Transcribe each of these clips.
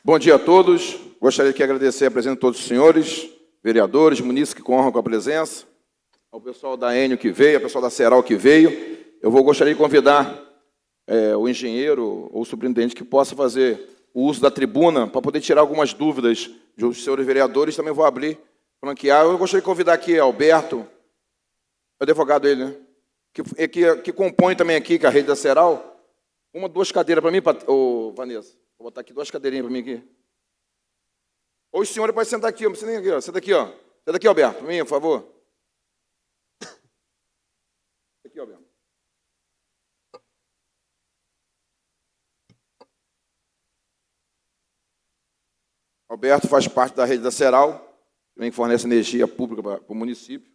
Bom dia a todos. Gostaria de agradecer a presença de todos os senhores, vereadores, munícipes que honram com a presença, ao pessoal da Enio que veio, ao pessoal da Ceral que veio. Gostaria de convidar o engenheiro ou o superintendente que possa fazer o uso da tribuna para poder tirar algumas dúvidas dos senhores vereadores. Também vou abrir, franquear. Eu gostaria de convidar aqui Alberto, o advogado ele, né? Que compõe também aqui, com a rede da Ceral. Duas cadeiras para mim, Vanessa. Vou botar aqui 2 cadeirinhas para mim aqui. Ou os senhores podem sentar aqui, não precisa nem aqui, ó. Senta aqui, ó. Senta aqui, Alberto, para mim, por favor. Aqui, Alberto. Alberto faz parte da rede da Ceral, também fornece energia pública para o município.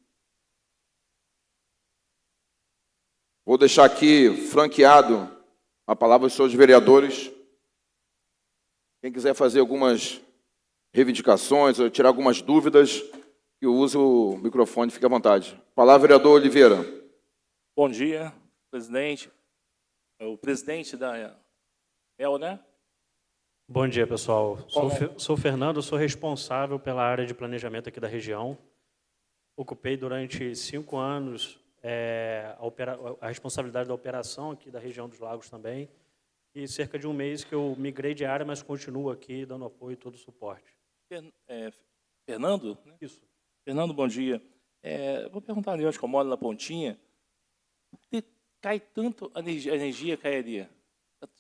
Vou deixar aqui franqueado a palavra aos senhores vereadores. Quem quiser fazer algumas reivindicações ou tirar algumas dúvidas, que use o microfone, fique à vontade. Palavra, vereador Oliveira. Bom dia, presidente. O presidente da EL, né? Bom dia, pessoal. Sou Fernando, sou responsável pela área de planejamento aqui da região. Ocupei durante 5 anos a responsabilidade da operação aqui da região dos Lagos também. E cerca de 1 mês que eu migrei de área, mas continuo aqui dando apoio e todo o suporte. Fernando? Né? Isso. Fernando, bom dia. Vou perguntar ali, onde eu moro na Pontinha, por que cai tanto a energia cai ali?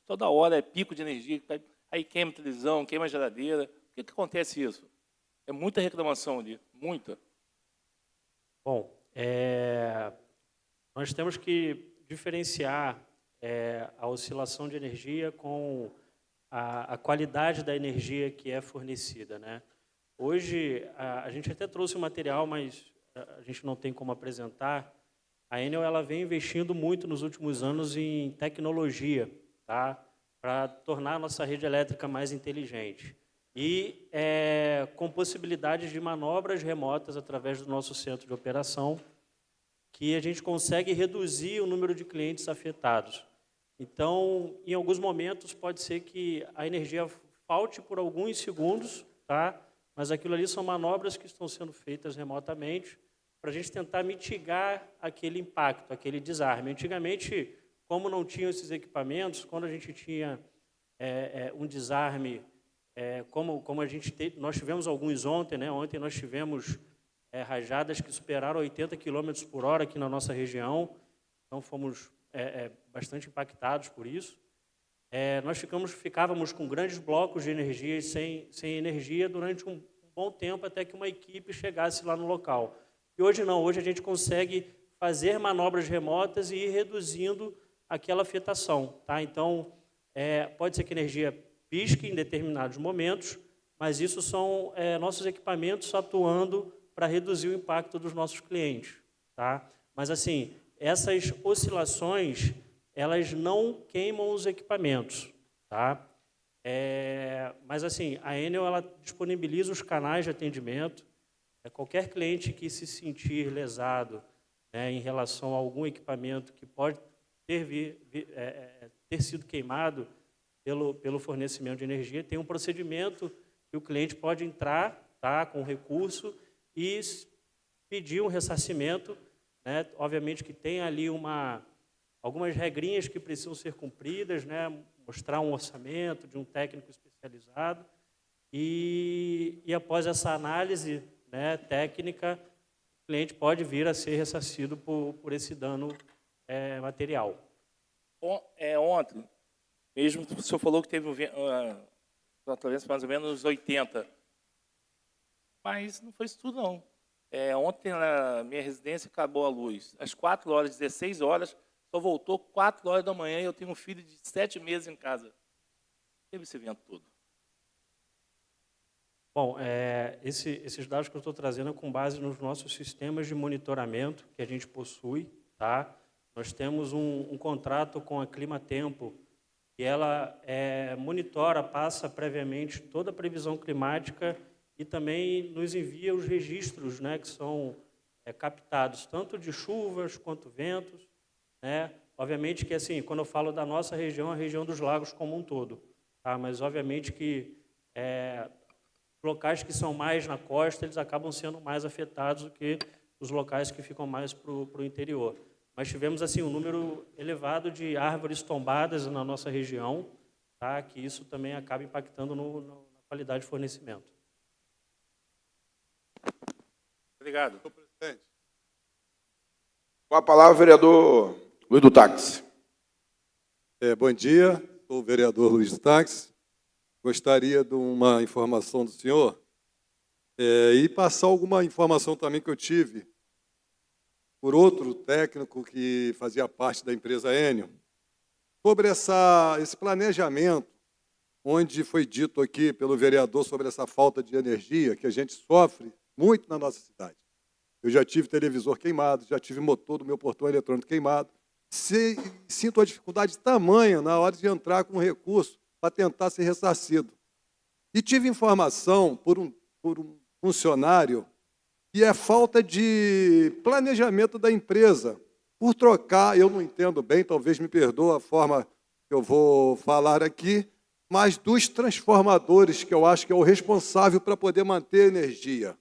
Toda hora é pico de energia, aí queima a televisão, queima a geladeira. Por que acontece isso? É muita reclamação ali, muita. Bom, nós temos que diferenciar a oscilação de energia com a qualidade da energia que é fornecida, né? Hoje, a gente até trouxe um material, mas a gente não tem como apresentar. A Enel ela vem investindo muito nos últimos anos em tecnologia, tá? Para tornar a nossa rede elétrica mais inteligente. E com possibilidades de manobras remotas através do nosso centro de operação, que a gente consegue reduzir o número de clientes afetados. Então, em alguns momentos, pode ser que a energia falte por alguns segundos, tá? Mas aquilo ali são manobras que estão sendo feitas remotamente para a gente tentar mitigar aquele impacto, aquele desarme. Antigamente, como não tinham esses equipamentos, quando a gente tinha um desarme, como nós tivemos alguns ontem, né? Ontem nós tivemos rajadas que superaram 80 km por hora aqui na nossa região, então fomos bastante impactados por isso. Nós ficávamos com grandes blocos de energia sem energia durante um bom tempo, até que uma equipe chegasse lá no local. E hoje não, hoje a gente consegue fazer manobras remotas e ir reduzindo aquela afetação, tá? Então, pode ser que a energia pisque em determinados momentos, mas isso são nossos equipamentos atuando para reduzir o impacto dos nossos clientes, tá? Mas, assim, essas oscilações, elas não queimam os equipamentos, tá? Mas, assim, a Enel ela disponibiliza os canais de atendimento. Qualquer cliente que se sentir lesado, né, em relação a algum equipamento que pode ter sido queimado pelo fornecimento de energia, tem um procedimento que o cliente pode entrar, tá, com recurso e pedir um ressarcimento, né? Obviamente que tem ali algumas regrinhas que precisam ser cumpridas, né? Mostrar um orçamento de um técnico especializado e após essa análise, né, técnica, o cliente pode vir a ser ressarcido por esse dano material. Ontem, mesmo o senhor falou que teve talvez mais ou menos 80, mas não foi isso tudo, não. Ontem, na minha residência, acabou a luz. Às 4 horas, 16 horas, só voltou 4 horas da manhã e eu tenho um filho de 7 meses em casa. Teve esse evento todo. Bom, esses dados que eu estou trazendo é com base nos nossos sistemas de monitoramento que a gente possui, tá? Nós temos um contrato com a Climatempo, que ela monitora, passa previamente toda a previsão climática e também nos envia os registros, né, que são captados, tanto de chuvas quanto ventos, né? Obviamente que, assim, quando eu falo da nossa região, a região dos lagos como um todo, tá? Mas, obviamente, que locais que são mais na costa, eles acabam sendo mais afetados do que os locais que ficam mais para o interior. Mas tivemos assim um número elevado de árvores tombadas na nossa região, tá? Que isso também acaba impactando na qualidade de fornecimento. Obrigado. Com a palavra, o vereador Luiz do Táxi. Bom dia, sou o vereador Luiz do Táxi. Gostaria de uma informação do senhor e passar alguma informação também que eu tive por outro técnico que fazia parte da empresa Enel, sobre esse planejamento, onde foi dito aqui pelo vereador sobre essa falta de energia que a gente sofre muito na nossa cidade. Eu já tive televisor queimado, já tive motor do meu portão eletrônico queimado. Sinto uma dificuldade tamanha na hora de entrar com recurso para tentar ser ressarcido. E tive informação por um funcionário que é falta de planejamento da empresa. Por trocar, eu não entendo bem, talvez me perdoe a forma que eu vou falar aqui, mas dos transformadores, que eu acho que é o responsável para poder manter a energia.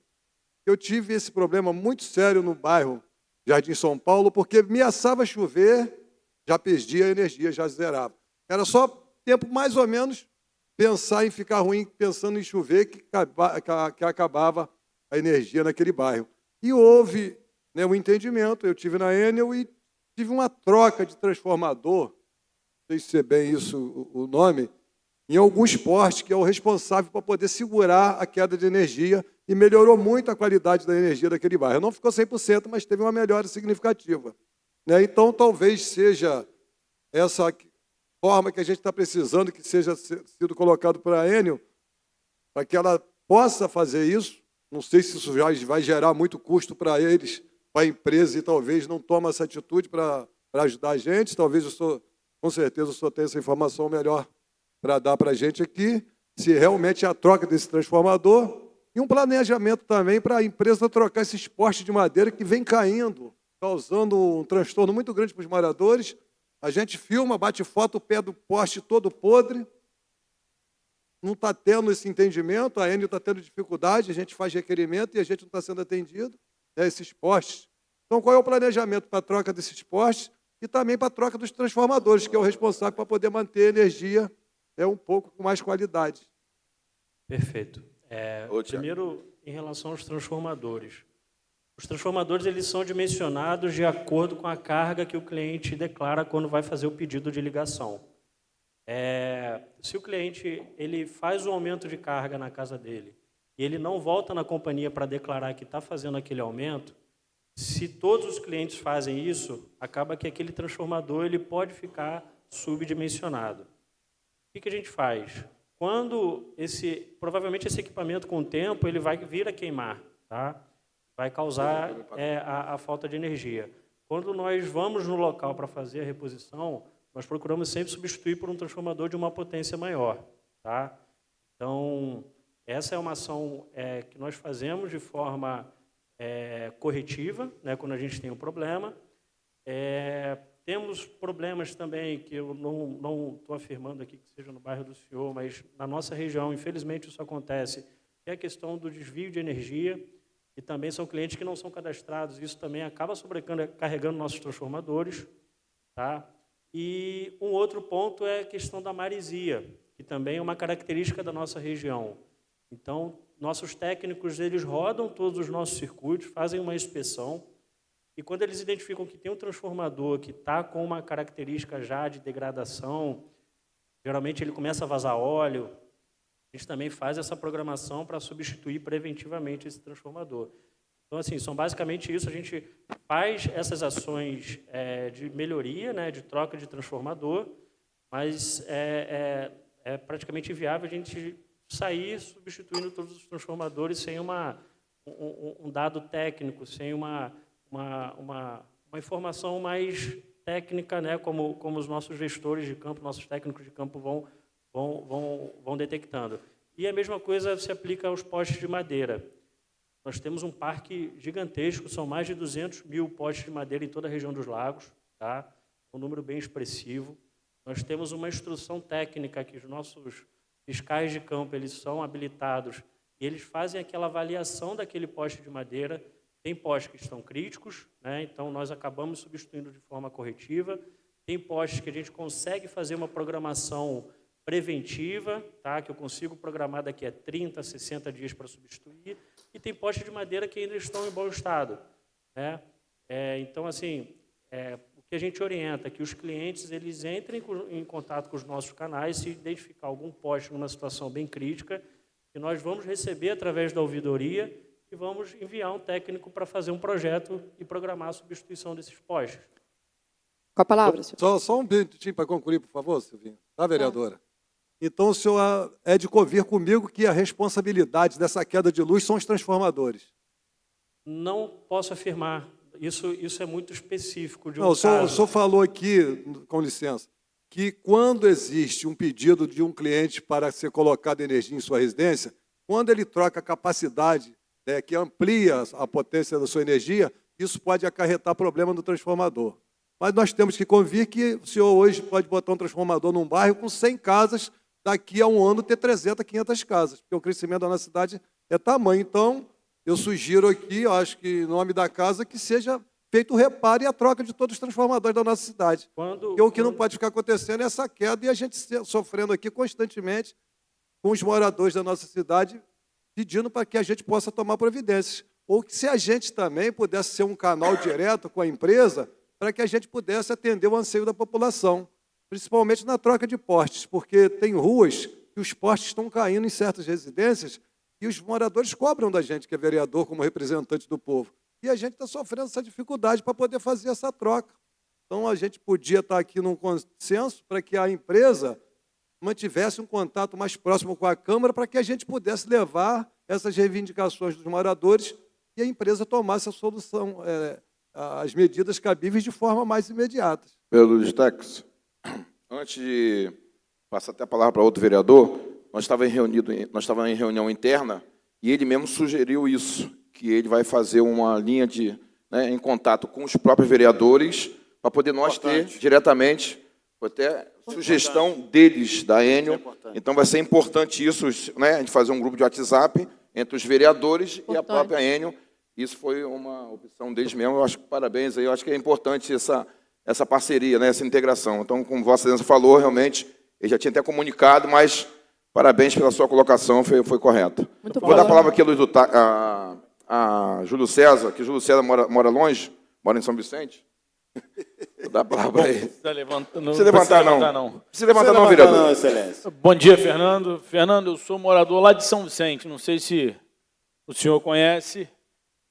Eu tive esse problema muito sério no bairro Jardim São Paulo, porque ameaçava chover, já perdia a energia, já zerava. Era só tempo mais ou menos pensar em ficar ruim, pensando em chover, que acabava a energia naquele bairro. E houve um entendimento, eu tive na Enel e tive uma troca de transformador, não sei se é bem isso o nome, em alguns postes, que é o responsável para poder segurar a queda de energia, e melhorou muito a qualidade da energia daquele bairro. Não ficou 100%, mas teve uma melhora significativa. Então, talvez seja essa forma que a gente está precisando, que seja sido colocado para a Enel, para que ela possa fazer isso. Não sei se isso já vai gerar muito custo para eles, para a empresa, e talvez não tome essa atitude para ajudar a gente. Talvez com certeza o senhor tenha essa informação melhor para dar para a gente aqui, se realmente é a troca desse transformador, e um planejamento também para a empresa trocar esses postes de madeira que vem caindo, causando um transtorno muito grande para os moradores. A gente filma, bate foto, o pé do poste todo podre, não está tendo esse entendimento, a Enel está tendo dificuldade, a gente faz requerimento e a gente não está sendo atendido, esses postes. Então, qual é o planejamento para a troca desses postes e também para a troca dos transformadores, que é o responsável para poder manter a energia um pouco com mais qualidade? Perfeito. Primeiro, em relação aos transformadores. Os transformadores eles são dimensionados de acordo com a carga que o cliente declara quando vai fazer o pedido de ligação. Se o cliente ele faz um aumento de carga na casa dele e ele não volta na companhia para declarar que está fazendo aquele aumento, se todos os clientes fazem isso, acaba que aquele transformador ele pode ficar subdimensionado. O que a gente faz? Quando provavelmente esse equipamento com o tempo ele vai vir a queimar, tá? Vai causar a falta de energia. Quando nós vamos no local para fazer a reposição, nós procuramos sempre substituir por um transformador de uma potência maior, tá? Então, essa é uma ação que nós fazemos de forma corretiva, né, quando a gente tem um problema. Temos problemas também, que eu não estou afirmando aqui que seja no bairro do senhor, mas na nossa região, infelizmente, isso acontece, que é a questão do desvio de energia, e também são clientes que não são cadastrados, isso também acaba sobrecarregando nossos transformadores, tá? E um outro ponto é a questão da maresia, que também é uma característica da nossa região. Então, nossos técnicos eles rodam todos os nossos circuitos, fazem uma inspeção, e quando eles identificam que tem um transformador que está com uma característica já de degradação, geralmente ele começa a vazar óleo, a gente também faz essa programação para substituir preventivamente esse transformador. Então, assim, são basicamente isso. A gente faz essas ações de melhoria, né, de troca de transformador, mas é praticamente inviável a gente sair substituindo todos os transformadores sem um dado técnico, sem uma informação mais técnica, né, como os nossos gestores de campo, nossos técnicos de campo vão detectando. E a mesma coisa se aplica aos postes de madeira. Nós temos um parque gigantesco, são mais de 200 mil postes de madeira em toda a região dos lagos, tá? Um número bem expressivo. Nós temos uma instrução técnica que os nossos fiscais de campo, eles são habilitados e eles fazem aquela avaliação daquele poste de madeira. Tem postes que estão críticos, né? Então nós acabamos substituindo de forma corretiva. Tem postes que a gente consegue fazer uma programação preventiva, tá? Que eu consigo programar daqui a 30, 60 dias para substituir. E tem postes de madeira que ainda estão em bom estado, né? Então, assim, o que a gente orienta é que os clientes eles entrem em contato com os nossos canais, se identificar algum poste numa situação bem crítica, que nós vamos receber através da ouvidoria e vamos enviar um técnico para fazer um projeto e programar a substituição desses postes. Com a palavra, senhor. Só um minutinho para concluir, por favor, Silvinho. Tá, vereadora? Então, o senhor é de convir comigo que a responsabilidade dessa queda de luz são os transformadores. Não posso afirmar. Isso é muito específico de um Não, caso. o senhor falou aqui, com licença, que quando existe um pedido de um cliente para ser colocado energia em sua residência, quando ele troca a capacidade, né, que amplia a potência da sua energia, isso pode acarretar problema no transformador. Mas nós temos que convir que o senhor hoje pode botar um transformador num bairro com 100 casas, daqui a um ano ter 300, 500 casas, porque o crescimento da nossa cidade é tamanho. Então, eu sugiro aqui, eu acho que em nome da casa, que seja feito o reparo e a troca de todos os transformadores da nossa cidade. Porque o que não pode ficar acontecendo é essa queda e a gente sofrendo aqui constantemente com os moradores da nossa cidade pedindo para que a gente possa tomar providências. Ou que se a gente também pudesse ser um canal direto com a empresa para que a gente pudesse atender o anseio da população, principalmente na troca de postes, porque tem ruas que os postes estão caindo em certas residências e os moradores cobram da gente, que é vereador, como representante do povo. E a gente está sofrendo essa dificuldade para poder fazer essa troca. Então, a gente podia estar aqui num consenso para que a empresa mantivesse um contato mais próximo com a Câmara para que a gente pudesse levar essas reivindicações dos moradores e a empresa tomasse a solução, as medidas cabíveis de forma mais imediata. Pelo destaque, antes de passar até a palavra para outro vereador, nós estávamos em reunião interna e ele mesmo sugeriu isso, que ele vai fazer uma linha em contato com os próprios vereadores para poder nós ter diretamente, até sugestão deles, da Enio. Então, vai ser importante isso, né, a gente fazer um grupo de WhatsApp entre os vereadores e a própria Enio. Isso foi uma opção deles mesmo. Eu acho que parabéns aí. Eu acho que é importante essa parceria, né, essa integração. Então, como Vossa Excelência falou, realmente, ele já tinha até comunicado, mas parabéns pela sua colocação, foi correta. Vou dar a palavra aqui a Júlio César, que Júlio César mora longe, mora em São Vicente. Vou dar a palavra para ele. Não precisa levantar, não. Não precisa levantar, não, vereador. Não, excelência. Bom dia, Fernando. Fernando, eu sou morador lá de São Vicente. Não sei se o senhor conhece.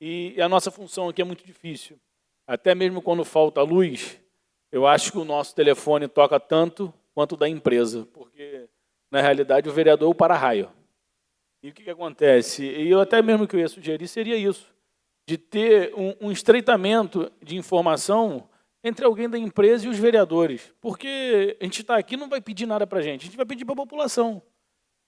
E a nossa função aqui é muito difícil. Até mesmo quando falta luz, eu acho que o nosso telefone toca tanto quanto o da empresa, porque, na realidade, o vereador é o para-raio. E o que acontece? E eu até mesmo que eu ia sugerir seria isso, de ter um estreitamento de informação entre alguém da empresa e os vereadores. Porque a gente está aqui não vai pedir nada para a gente vai pedir para a população.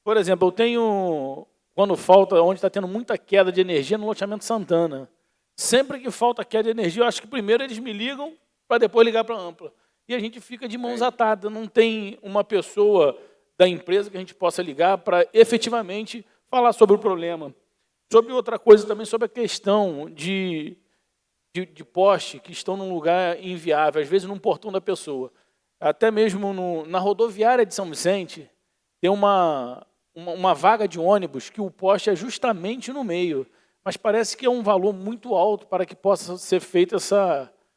Por exemplo, eu tenho, quando falta, onde está tendo muita queda de energia, no loteamento Santana. Sempre que falta queda de energia, eu acho que primeiro eles me ligam para depois ligar para a Ampla. E a gente fica de mãos atadas, não tem uma pessoa da empresa que a gente possa ligar para efetivamente falar sobre o problema. Sobre outra coisa também, sobre a questão de poste que estão num lugar inviável, às vezes num portão da pessoa. Até mesmo na rodoviária de São Vicente, tem uma vaga de ônibus que o poste é justamente no meio, mas parece que é um valor muito alto para que possa ser feita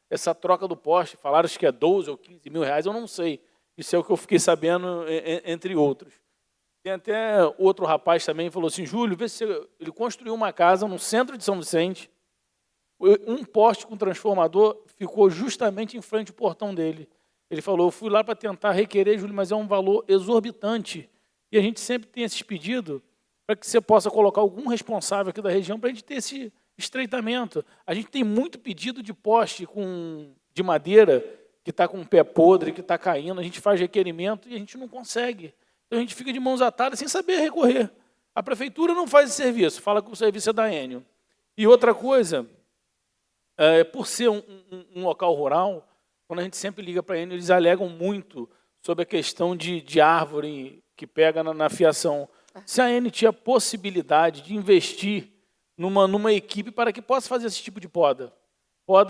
essa troca do poste. Falaram que é 12 ou 15 mil reais, eu não sei. Isso é o que eu fiquei sabendo, entre outros. Tem até outro rapaz também que falou assim, Júlio, vê se ele construiu uma casa no centro de São Vicente, um poste com transformador ficou justamente em frente ao portão dele. Ele falou, eu fui lá para tentar requerer, Júlio, mas é um valor exorbitante. E a gente sempre tem esses pedidos para que você possa colocar algum responsável aqui da região para a gente ter esse estreitamento. A gente tem muito pedido de poste de madeira que está com o pé podre, que está caindo, a gente faz requerimento e a gente não consegue. Então, a gente fica de mãos atadas sem saber recorrer. A prefeitura não faz esse serviço, fala que o serviço é da Enio. E outra coisa, por ser um local rural, quando a gente sempre liga para a Enio, eles alegam muito sobre a questão de árvore que pega na fiação. Se a Enel tinha possibilidade de investir numa equipe para que possa fazer esse tipo de poda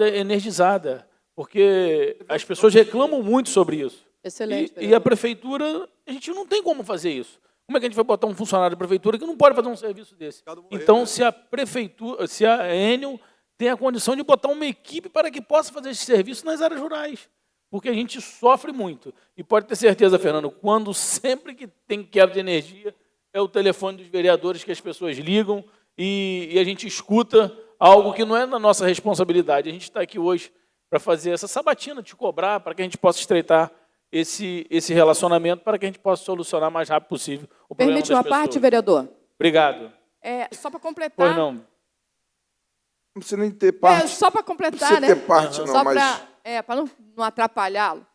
energizada, porque as pessoas reclamam muito sobre isso. Excelente. E a prefeitura, a gente não tem como fazer isso. Como é que a gente vai botar um funcionário da prefeitura que não pode fazer um serviço desse? Então, se a Enel tem a condição de botar uma equipe para que possa fazer esse serviço nas áreas rurais, porque a gente sofre muito. E pode ter certeza, Fernando, sempre que tem queda de energia, é o telefone dos vereadores que as pessoas ligam e a gente escuta algo que não é da nossa responsabilidade. A gente está aqui hoje para fazer essa sabatina, te cobrar, para que a gente possa estreitar esse relacionamento, para que a gente possa solucionar o mais rápido possível o problema das pessoas. Permite uma parte, vereador? Obrigado. Só para completar... Pois não. Não precisa nem ter parte. Só para completar, não precisa né? ter parte, não, Só mas... para não atrapalhá-lo.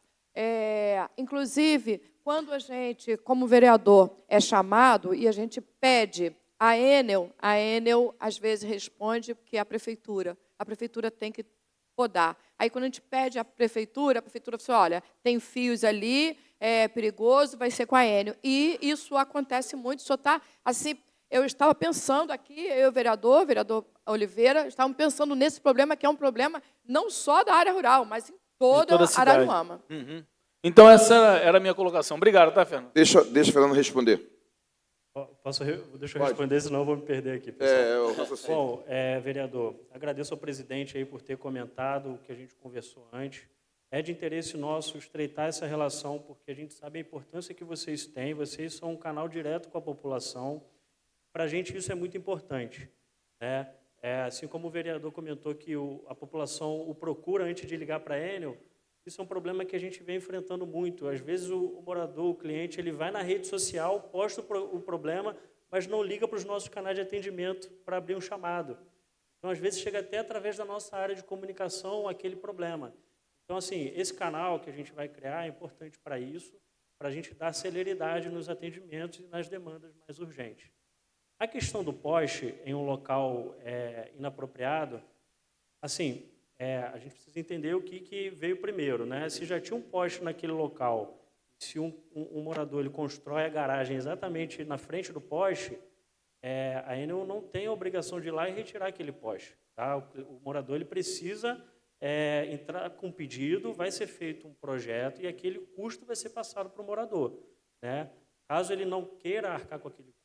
Inclusive, quando a gente, como vereador, é chamado e a gente pede a Enel, às vezes, responde que é a prefeitura tem que podar. Aí, quando a gente pede à prefeitura fala assim, olha, tem fios ali, é perigoso, vai ser com a Enel. E isso acontece muito, só está assim... Eu estava pensando aqui, eu e o vereador Oliveira, estávamos pensando nesse problema, que é um problema não só da área rural, mas em toda a Araruama. Uhum. Então, essa era a minha colocação. Obrigado, tá, Fernando? Deixa o Fernando responder. Deixa eu responder, senão eu vou me perder aqui, pessoal. Eu raciocínio. Bom, vereador, agradeço ao presidente aí por ter comentado o que a gente conversou antes. É de interesse nosso estreitar essa relação, porque a gente sabe a importância que vocês têm, vocês são um canal direto com a população. Para a gente isso é muito importante, né? Assim como o vereador comentou que a população o procura antes de ligar para a Enel, isso é um problema que a gente vem enfrentando muito. Às vezes o morador, o cliente, ele vai na rede social, posta o problema, mas não liga para os nossos canais de atendimento para abrir um chamado. Então, às vezes, chega até através da nossa área de comunicação aquele problema. Então, assim, esse canal que a gente vai criar é importante para isso, para a gente dar celeridade nos atendimentos e nas demandas mais urgentes. A questão do poste em um local inapropriado, assim, a gente precisa entender o que veio primeiro, né? Se já tinha um poste naquele local, se um morador ele constrói a garagem exatamente na frente do poste, a Enel não tem a obrigação de ir lá e retirar aquele poste. Tá? O morador ele precisa entrar com pedido, vai ser feito um projeto e aquele custo vai ser passado para o morador. Né? Caso ele não queira arcar com aquele custo,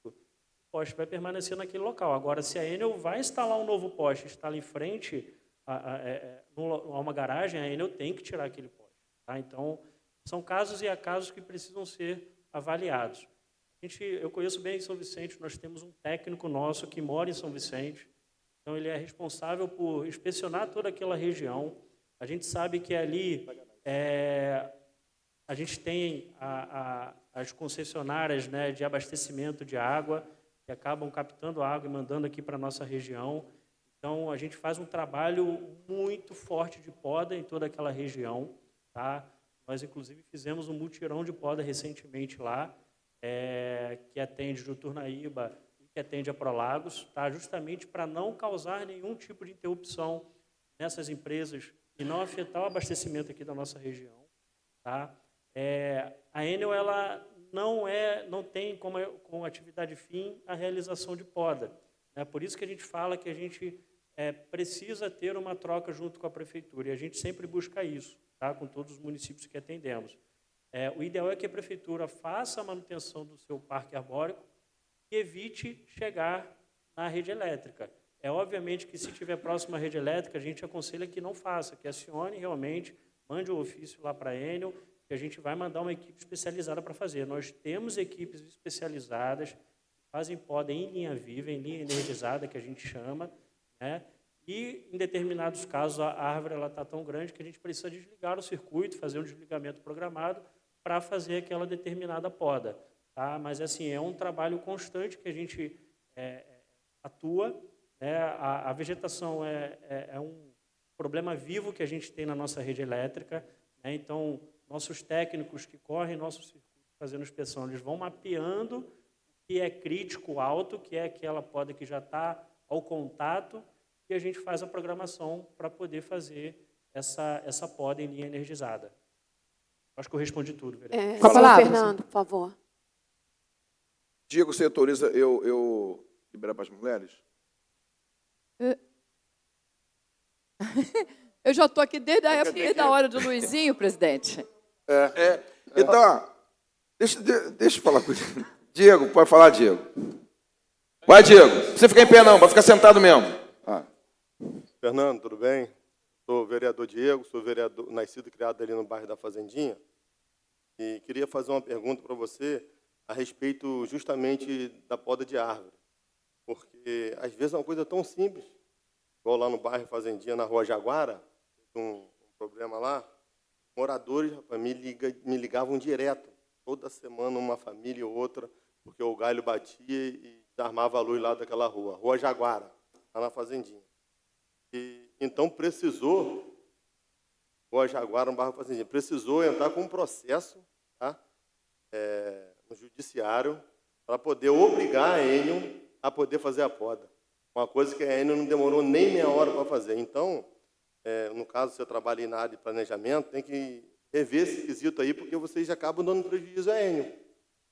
o poste vai permanecer naquele local. Agora, se a Enel vai instalar um novo poste, instala em frente a uma garagem, a Enel tem que tirar aquele poste. Tá? Então, são casos e casos que precisam ser avaliados. Eu conheço bem São Vicente, nós temos um técnico nosso que mora em São Vicente, então ele é responsável por inspecionar toda aquela região. A gente sabe que ali a gente tem as concessionárias, né, de abastecimento de água, que acabam captando água e mandando aqui para a nossa região. Então, a gente faz um trabalho muito forte de poda em toda aquela região. Tá? Nós, inclusive, fizemos um mutirão de poda recentemente lá, que atende Juturnaíba e que atende a Prolagos, tá? Justamente para não causar nenhum tipo de interrupção nessas empresas e não afetar o abastecimento aqui da nossa região. Tá? A Enel ela não tem como atividade fim a realização de poda. É por isso que a gente fala que a gente precisa ter uma troca junto com a prefeitura, e a gente sempre busca isso, tá? Com todos os municípios que atendemos. O ideal é que a prefeitura faça a manutenção do seu parque arbórico e evite chegar na rede elétrica. Obviamente que, se estiver próximo à rede elétrica, a gente aconselha que não faça, que acione realmente, mande um ofício lá para a Enel, que a gente vai mandar uma equipe especializada para fazer. Nós temos equipes especializadas que fazem poda em linha viva, em linha energizada, que a gente chama, né? E, em determinados casos, a árvore está tão grande que a gente precisa desligar o circuito, fazer um desligamento programado para fazer aquela determinada poda. Tá? Mas, assim, é um trabalho constante que a gente atua. Né? A vegetação é um problema vivo que a gente tem na nossa rede elétrica. Né? Então, nossos técnicos que correm nosso circuito fazendo inspeção, eles vão mapeando o que é crítico alto, que é aquela poda que já está ao contato, e a gente faz a programação para poder fazer essa poda em linha energizada. Acho que eu respondi tudo, vereador. Com a palavra, Fernando, por favor. Diego, você autoriza eu liberar para as mulheres? Eu já estou aqui desde a hora do Luizinho, presidente. Então, deixa eu falar com ele. Diego, pode falar, Diego. Vai, Diego. Não precisa ficar em pé, não. Vai ficar sentado mesmo. Fernando, tudo bem? Sou vereador Diego, sou vereador, nascido e criado ali no bairro da Fazendinha. E queria fazer uma pergunta para você a respeito justamente da poda de árvore. Porque, às vezes, é uma coisa tão simples, igual lá no bairro Fazendinha, na Rua Jaguara, um problema lá, moradores, rapaz, me ligavam direto, toda semana uma família ou outra, porque o galho batia e desarmava a luz lá daquela rua, Rua Jaguara, lá na Fazendinha. E, então, Rua Jaguara, no bairro Fazendinha, precisou entrar com um processo, tá? No judiciário, para poder obrigar a Enel a poder fazer a poda. Uma coisa que a Enel não demorou nem meia hora para fazer. Então, no caso, você trabalha na área de planejamento, tem que rever esse quesito aí, porque vocês acabam dando prejuízo à Enel.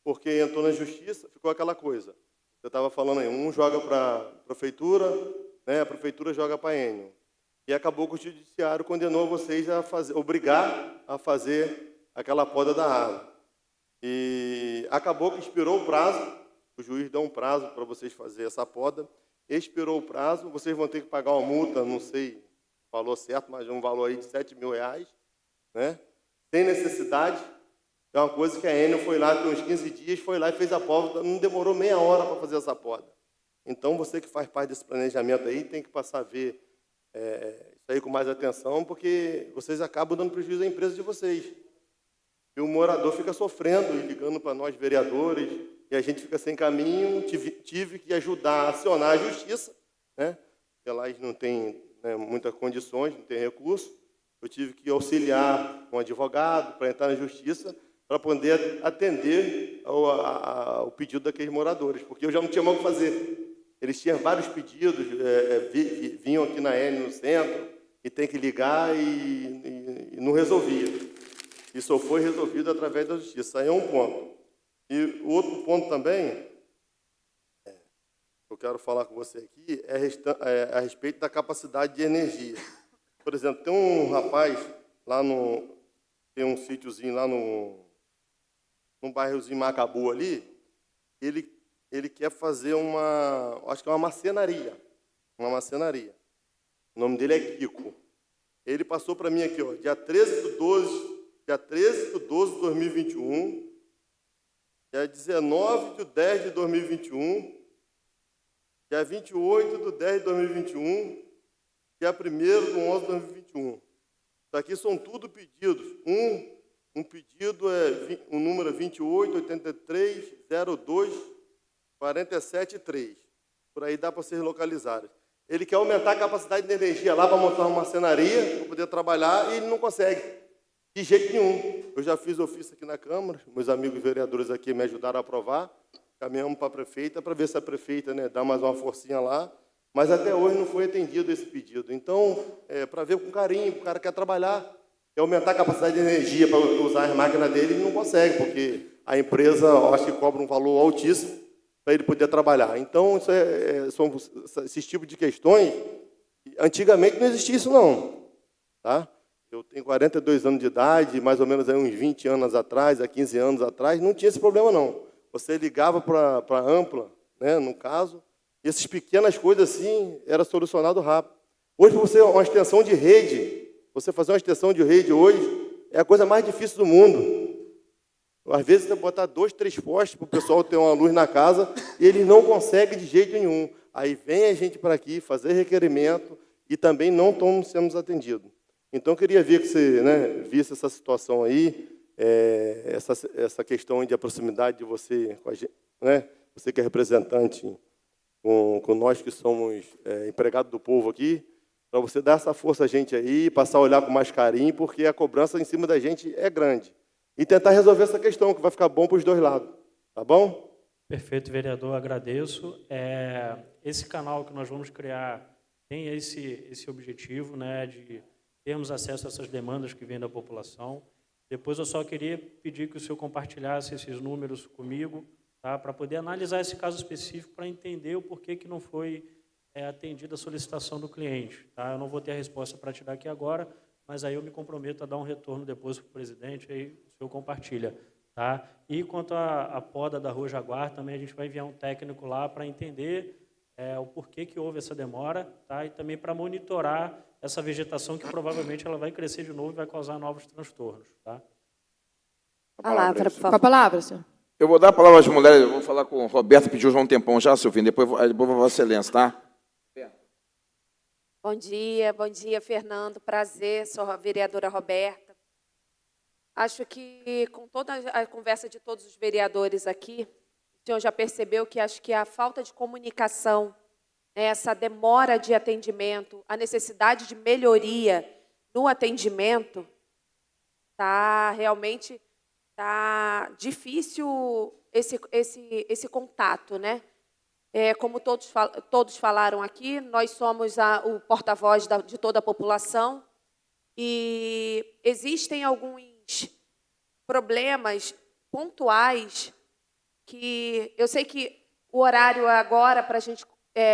Porque entrou na justiça, ficou aquela coisa. Você estava falando aí, um joga para a prefeitura, né, a prefeitura joga para a Enel. E acabou que o judiciário condenou vocês a obrigar a fazer aquela poda da árvore. E acabou que expirou o prazo, o juiz deu um prazo para vocês fazerem essa poda, expirou o prazo, vocês vão ter que pagar uma multa, não sei o valor certo, mas um valor aí de R$7.000, né? Sem necessidade. É uma coisa que a Enel foi lá, tem uns 15 dias, foi lá e fez a poda, não demorou meia hora para fazer essa poda. Então, você que faz parte desse planejamento aí, tem que passar a ver isso aí com mais atenção, porque vocês acabam dando prejuízo à empresa de vocês. E o morador fica sofrendo e ligando para nós, vereadores, e a gente fica sem caminho. Tive que ajudar a acionar a justiça, né? Porque lá eles não têm, né, muitas condições, não tem recurso. Eu tive que auxiliar um advogado para entrar na justiça, para poder atender ao pedido daqueles moradores, porque eu já não tinha mais o que fazer. Eles tinham vários pedidos, vinham aqui na Enel, no centro, e tem que ligar e não resolvia. E só foi resolvido através da justiça. Aí é um ponto. E o outro ponto também, que eu quero falar com você aqui, é a respeito da capacidade de energia. Por exemplo, tem um rapaz, tem um sítiozinho lá num bairrozinho Macabu ali, ele quer fazer acho que é uma marcenaria. O nome dele é Kiko. Ele passou para mim aqui, ó, dia 13 de 12 de 2021, dia 19 de 10 de 2021, dia 28 de 10 de 2021, dia 1º de 11 de 2021. Isso aqui são tudo pedidos. Um pedido o número é 28830247.3. Por aí dá para vocês localizarem. Ele quer aumentar a capacidade de energia lá para montar uma marcenaria, para poder trabalhar, e ele não consegue. De jeito nenhum. Eu já fiz ofício aqui na Câmara, meus amigos vereadores aqui me ajudaram a aprovar, caminhamos para a prefeita, para ver se a prefeita, né, dá mais uma forcinha lá, mas até hoje não foi atendido esse pedido. Então, para ver com carinho, o cara quer trabalhar, quer aumentar a capacidade de energia para usar as máquinas dele, ele não consegue, porque a empresa, eu acho que cobra um valor altíssimo para ele poder trabalhar. Então, são esses tipos de questões, antigamente não existia isso não, tá? Eu tenho 42 anos de idade, mais ou menos aí uns 20 anos atrás, há 15 anos atrás, não tinha esse problema, não. Você ligava para a Ampla, né, no caso, e essas pequenas coisas assim, era solucionado rápido. Hoje, para você uma extensão de rede, você fazer uma extensão de rede hoje, é a coisa mais difícil do mundo. Às vezes, você botar 2, 3 postes para o pessoal ter uma luz na casa, e eles não conseguem de jeito nenhum. Aí vem a gente para aqui fazer requerimento e também não estamos sendo atendidos. Então, eu queria ver que você, né, visse essa situação aí, essa questão de proximidade de você com a gente, né, você que é representante com nós que somos empregados do povo aqui, para você dar essa força a gente aí, passar a olhar com mais carinho, porque a cobrança em cima da gente é grande. E tentar resolver essa questão, que vai ficar bom para os dois lados. Tá bom? Perfeito, vereador, agradeço. Esse canal que nós vamos criar tem esse objetivo, né, de termos acesso a essas demandas que vêm da população. Depois eu só queria pedir que o senhor compartilhasse esses números comigo, tá? Para poder analisar esse caso específico, para entender o porquê que não foi atendida a solicitação do cliente. Tá? Eu não vou ter a resposta para te dar aqui agora, mas aí eu me comprometo a dar um retorno depois para o presidente, aí o senhor compartilha. Tá? E quanto à poda da Rua Jaguar, também a gente vai enviar um técnico lá para entender o porquê que houve essa demora, tá? E também para monitorar essa vegetação que provavelmente ela vai crescer de novo e vai causar novos transtornos. Tá? Palavra, por favor. Com a palavra, senhor. Eu vou dar a palavra às mulheres, eu vou falar com o Roberto, pediu já um tempão já, Silvinho, depois Vossa Excelência, tá? Bom dia, Fernando. Prazer, sou a vereadora Roberta. Acho que, com toda a conversa de todos os vereadores aqui, o senhor já percebeu que acho que a falta de comunicação, né, essa demora de atendimento, a necessidade de melhoria no atendimento, realmente difícil esse contato, né? Como todos falaram aqui, nós somos o porta-voz de toda a população e existem alguns problemas pontuais que eu sei que o horário é agora para a gente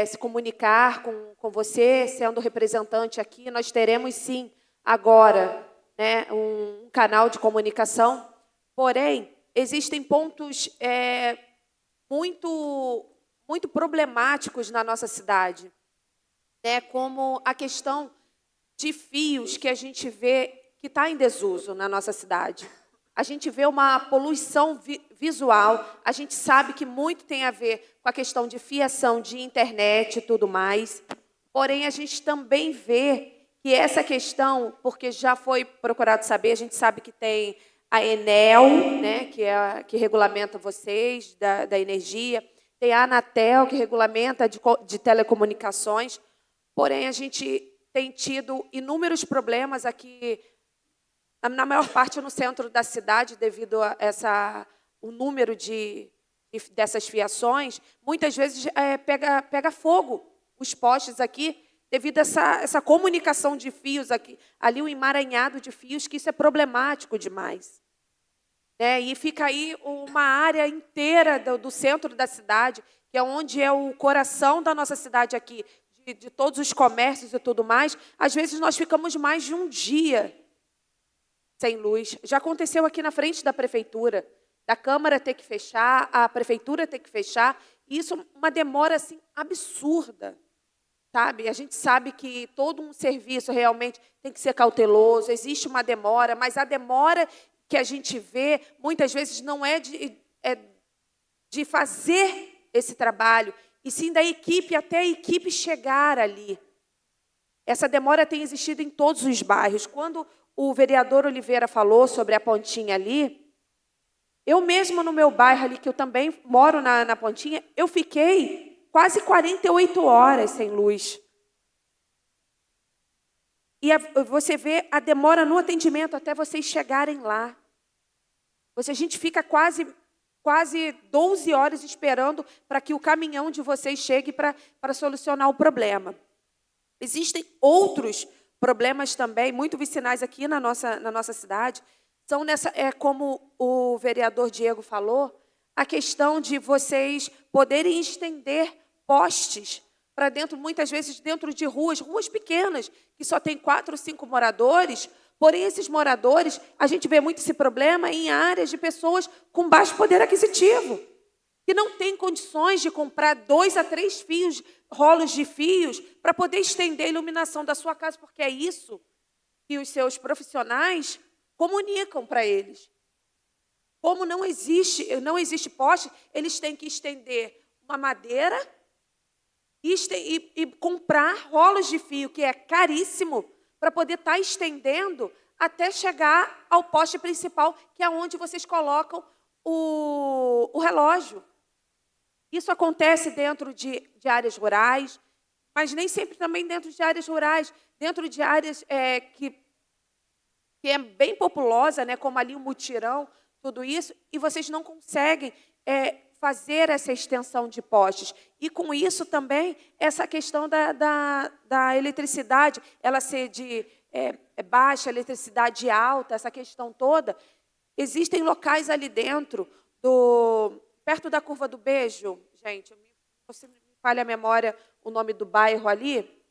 se comunicar com você, sendo representante aqui, nós teremos sim agora, né, um canal de comunicação, porém, existem pontos muito problemáticos na nossa cidade, né? Como a questão de fios que a gente vê que está em desuso na nossa cidade. A gente vê uma poluição visual, a gente sabe que muito tem a ver com a questão de fiação de internet e tudo mais, porém a gente também vê que essa questão, porque já foi procurado saber, a gente sabe que tem a Enel, né, que regulamenta vocês, da energia, tem a Anatel, que regulamenta de telecomunicações, porém, a gente tem tido inúmeros problemas aqui, na maior parte no centro da cidade, devido a o número dessas fiações. Muitas vezes pega fogo os postes aqui, devido a essa comunicação de fios aqui, ali um emaranhado de fios, que isso é problemático demais. E fica aí uma área inteira do centro da cidade, que é onde é o coração da nossa cidade aqui, de todos os comércios e tudo mais. Às vezes, nós ficamos mais de um dia sem luz. Já aconteceu aqui na frente da prefeitura, da Câmara ter que fechar, a prefeitura ter que fechar. E isso é uma demora assim, absurda. Sabe? A gente sabe que todo um serviço realmente tem que ser cauteloso, existe uma demora, mas a demora que a gente vê, muitas vezes, não é de fazer esse trabalho, e sim da equipe, até a equipe chegar ali. Essa demora tem existido em todos os bairros. Quando o vereador Oliveira falou sobre a pontinha ali, eu mesmo no meu bairro ali, que eu também moro na pontinha, eu fiquei quase 48 horas sem luz. E você vê a demora no atendimento até vocês chegarem lá. A gente fica quase 12 horas esperando para que o caminhão de vocês chegue para solucionar o problema. Existem outros problemas também, muito vicinais aqui na nossa cidade. São como o vereador Diego falou, a questão de vocês poderem estender postes para dentro, muitas vezes dentro de ruas pequenas, que só tem 4 ou 5 moradores. Porém, esses moradores, a gente vê muito esse problema em áreas de pessoas com baixo poder aquisitivo, que não têm condições de comprar 2 a 3 rolos de fios, para poder estender a iluminação da sua casa, porque é isso que os seus profissionais comunicam para eles. Como não existe poste, eles têm que estender uma madeira e comprar rolos de fio, que é caríssimo, para poder estar estendendo até chegar ao poste principal, que é onde vocês colocam o relógio. Isso acontece dentro de áreas rurais, mas nem sempre também dentro de áreas rurais, dentro de áreas que é bem populosa, né, como ali o Mutirão, tudo isso, e vocês não conseguem fazer essa extensão de postes. E, com isso, também, essa questão da eletricidade, ela ser de baixa, eletricidade alta, essa questão toda. Existem locais ali dentro perto da Curva do Beijo, gente, você me falha a memória o nome do bairro ali,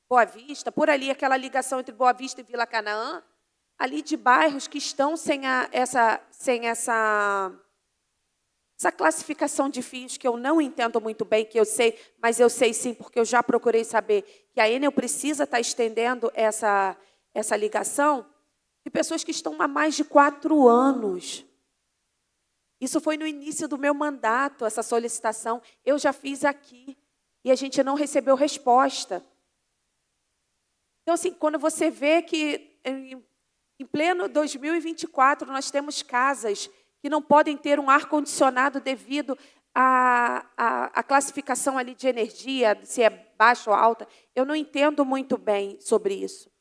Boa Vista, por ali, aquela ligação entre Boa Vista e Vila Canaã, ali de bairros que estão sem essa classificação de fios que eu não entendo muito bem, que eu sei, mas eu sei sim, porque eu já procurei saber que a Enel precisa estar estendendo essa ligação, de pessoas que estão há mais de 4 anos. Isso foi no início do meu mandato, essa solicitação. Eu já fiz aqui e a gente não recebeu resposta. Então, assim, quando você vê que em pleno 2024 nós temos casas que não podem ter um ar-condicionado devido à classificação ali de energia, se é baixa ou alta, eu não entendo muito bem sobre isso.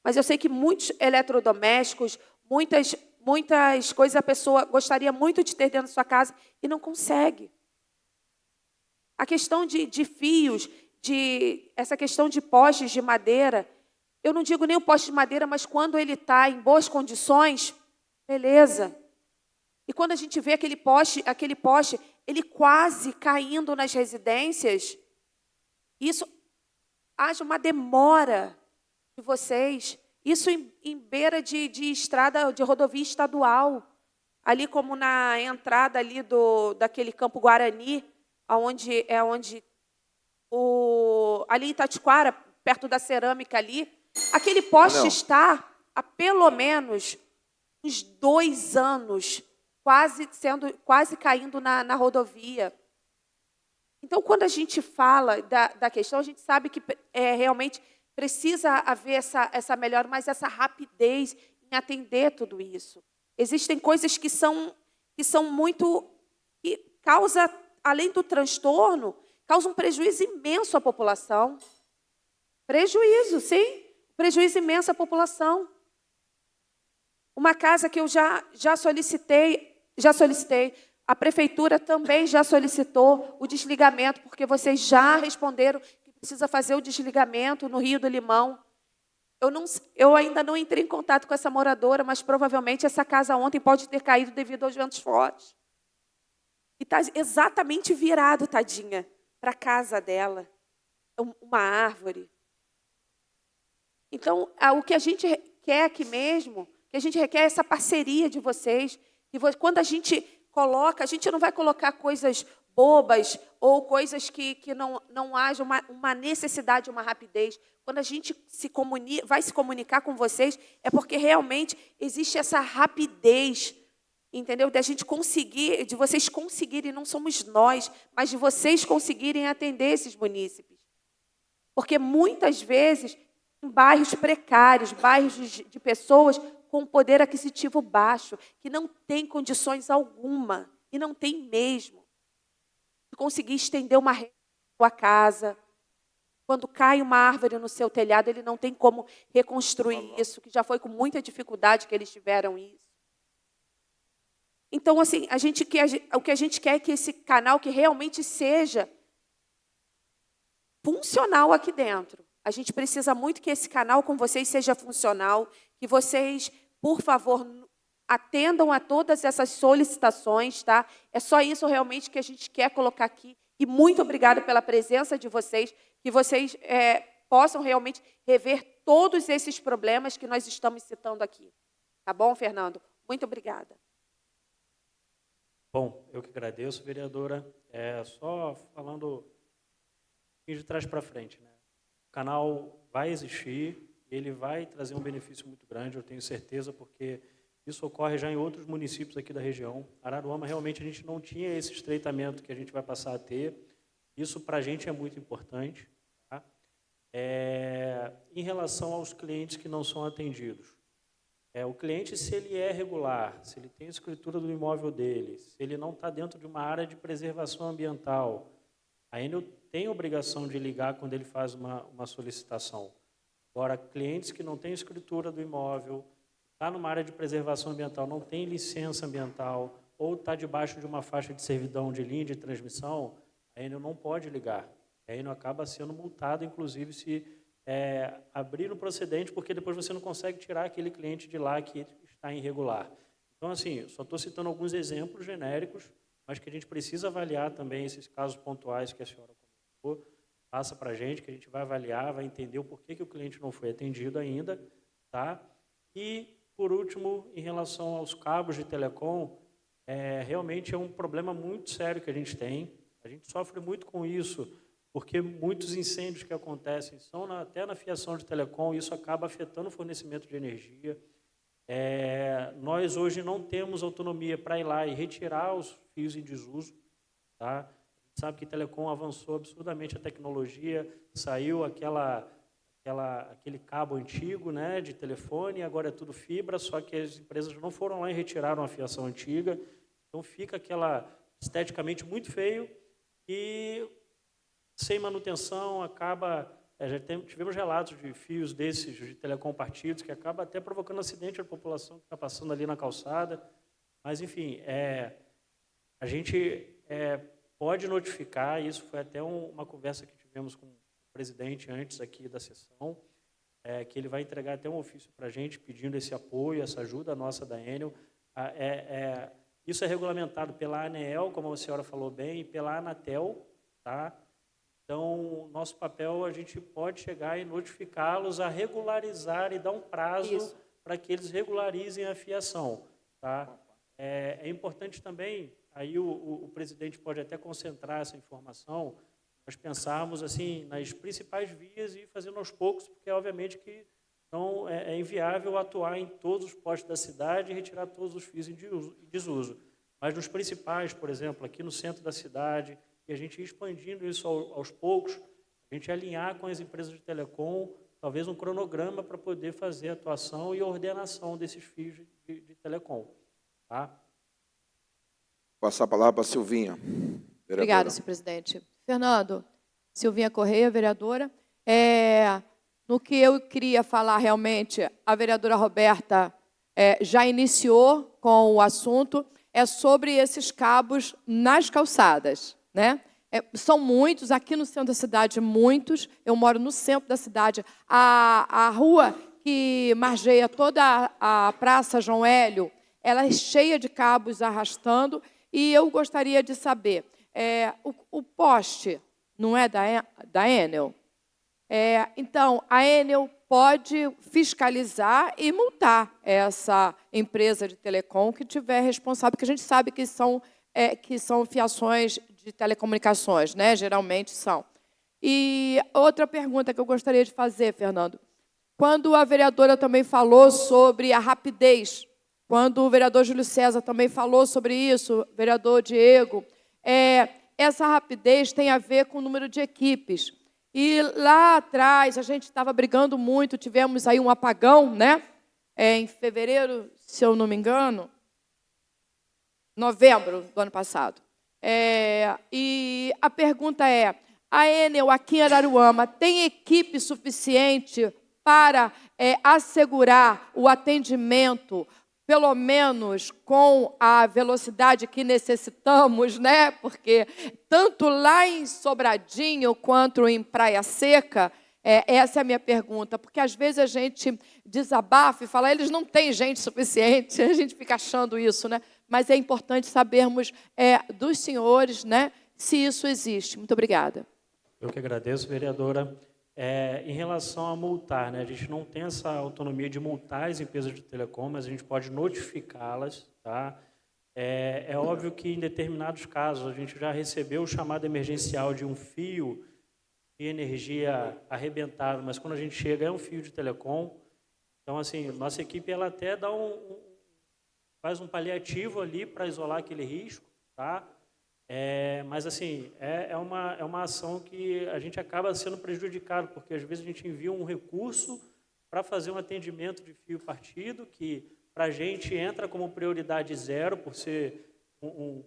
Mas eu sei que muitos eletrodomésticos, muitas coisas a pessoa gostaria muito de ter dentro da sua casa e não consegue. A questão de fios, essa questão de postes de madeira, eu não digo nem o poste de madeira, mas quando ele está em boas condições, beleza. E quando a gente vê aquele poste, ele quase caindo nas residências, isso haja uma demora de vocês. Isso em beira de estrada, de rodovia estadual, ali como na entrada ali daquele Campo Guarani, onde ali em Itatiquara, perto da cerâmica ali, aquele poste está há pelo menos uns 2 anos, quase caindo na rodovia. Então, quando a gente fala da questão, a gente sabe que realmente precisa haver essa melhora, mas essa rapidez em atender tudo isso. Existem coisas que são muito... que causa, além do transtorno, causa um prejuízo imenso à população. Prejuízo, sim. Prejuízo imenso à população. Uma casa que eu já solicitei, a prefeitura também já solicitou o desligamento, porque vocês já responderam que precisa fazer o desligamento no Rio do Limão. Eu ainda não entrei em contato com essa moradora, mas provavelmente essa casa ontem pode ter caído devido aos ventos fortes. E está exatamente virado, tadinha, para a casa dela. Uma árvore. Então, o que a gente quer aqui mesmo, que a gente requer é essa parceria de vocês. E quando a gente coloca, a gente não vai colocar coisas bobas ou coisas que não haja uma necessidade, uma rapidez. Quando a gente vai se comunicar com vocês, é porque realmente existe essa rapidez, entendeu? De a gente conseguir, de vocês conseguirem, não somos nós, mas de vocês conseguirem atender esses munícipes. Porque muitas vezes, em bairros precários, bairros de pessoas com poder aquisitivo baixo, que não tem condições alguma, e não tem mesmo, de conseguir estender uma rede na sua casa. Quando cai uma árvore no seu telhado, ele não tem como reconstruir isso, que já foi com muita dificuldade que eles tiveram isso. Então, assim, o que a gente quer é que esse canal que realmente seja funcional aqui dentro. A gente precisa muito que esse canal com vocês seja funcional, que vocês, por favor, atendam a todas essas solicitações, tá? É só isso realmente que a gente quer colocar aqui. E muito obrigada pela presença de vocês, que vocês possam realmente rever todos esses problemas que nós estamos citando aqui. Tá bom, Fernando? Muito obrigada. Bom, eu que agradeço, vereadora. Só falando de trás para frente, né? O canal vai existir, ele vai trazer um benefício muito grande, eu tenho certeza, porque isso ocorre já em outros municípios aqui da região. Araruama, realmente, a gente não tinha esse estreitamento que a gente vai passar a ter. Isso, para a gente, é muito importante. Tá? Em relação aos clientes que não são atendidos, o cliente, se ele é regular, se ele tem a escritura do imóvel dele, se ele não está dentro de uma área de preservação ambiental, a Enel tem a obrigação de ligar quando ele faz uma solicitação. Agora, clientes que não têm escritura do imóvel, está numa área de preservação ambiental, não tem licença ambiental, ou está debaixo de uma faixa de servidão de linha de transmissão, a Enel não pode ligar. A Enel acaba sendo multada, inclusive, se abrir o procedente, porque depois você não consegue tirar aquele cliente de lá que está irregular. Então, assim, só estou citando alguns exemplos genéricos mas que a gente precisa avaliar também esses casos pontuais que a senhora comentou. Passa para a gente, que a gente vai avaliar, vai entender o porquê que o cliente não foi atendido ainda, tá? E, por último, em relação aos cabos de telecom, realmente é um problema muito sério que a gente tem. A gente sofre muito com isso, porque muitos incêndios que acontecem são até na fiação de telecom, e isso acaba afetando o fornecimento de energia. Nós hoje não temos autonomia para ir lá e retirar os fios em desuso, tá? A gente sabe que telecom avançou absurdamente a tecnologia, saiu aquele cabo antigo, né, de telefone, agora é tudo fibra, só que as empresas não foram lá e retiraram a fiação antiga, então fica aquela esteticamente muito feio e sem manutenção acaba... tivemos relatos de fios desses, de telecom partidos, que acaba até provocando acidente à população que está passando ali na calçada. Mas, enfim, a gente pode notificar, isso foi até uma conversa que tivemos com o presidente antes aqui da sessão, que ele vai entregar até um ofício para a gente pedindo esse apoio, essa ajuda nossa da Enel. Isso é regulamentado pela ANEEL, como a senhora falou bem, e pela Anatel, tá? Então, nosso papel, a gente pode chegar e notificá-los a regularizar e dar um prazo para que eles regularizem a fiação. Tá? É importante também, aí o presidente pode até concentrar essa informação, nós pensarmos assim, nas principais vias e ir fazendo aos poucos, porque obviamente que não é inviável atuar em todos os postos da cidade e retirar todos os fios em desuso. Mas nos principais, por exemplo, aqui no centro da cidade, e a gente ir expandindo isso aos poucos, a gente alinhar com as empresas de telecom, talvez um cronograma para poder fazer a atuação e a ordenação desses fios de telecom. Tá? Vou passar a palavra para a Silvinha. Vereadora. Obrigada, senhor presidente. Fernando, Silvinha Correia, vereadora. No que eu queria falar realmente, a vereadora Roberta já iniciou com o assunto, é sobre esses cabos nas calçadas, né? São muitos, aqui no centro da cidade, muitos. Eu moro no centro da cidade. A rua que margeia toda a Praça João Hélio, ela é cheia de cabos arrastando, e eu gostaria de saber, o poste não é da Enel? Então, a Enel pode fiscalizar e multar essa empresa de telecom que tiver responsável, que a gente sabe que são fiações de telecomunicações, né? Geralmente são. E outra pergunta que eu gostaria de fazer, Fernando, quando a vereadora também falou sobre a rapidez, quando o vereador Júlio César também falou sobre isso, vereador Diego, essa rapidez tem a ver com o número de equipes. E lá atrás, a gente estava brigando muito, tivemos aí um apagão, né? Em fevereiro, se eu não me engano, novembro do ano passado. E a pergunta é, a Enel aqui em Araruama tem equipe suficiente para assegurar o atendimento, pelo menos com a velocidade que necessitamos, né? Porque tanto lá em Sobradinho quanto em Praia Seca, essa é a minha pergunta, porque às vezes a gente desabafa e fala, eles não têm gente suficiente, a gente fica achando isso, né? Mas é importante sabermos dos senhores, né, se isso existe. Muito obrigada. Eu que agradeço, vereadora. Em relação a multar, né, a gente não tem essa autonomia de multar as empresas de telecom, mas a gente pode notificá-las. Tá? É óbvio que, em determinados casos, a gente já recebeu o chamado emergencial de um fio de energia arrebentado, mas quando a gente chega é um fio de telecom. Então, assim, nossa equipe ela até dá faz um paliativo ali para isolar aquele risco, tá? Mas, assim, é uma ação que a gente acaba sendo prejudicado, porque, às vezes, a gente envia um recurso para fazer um atendimento de fio partido, que, para a gente, entra como prioridade zero, por ser um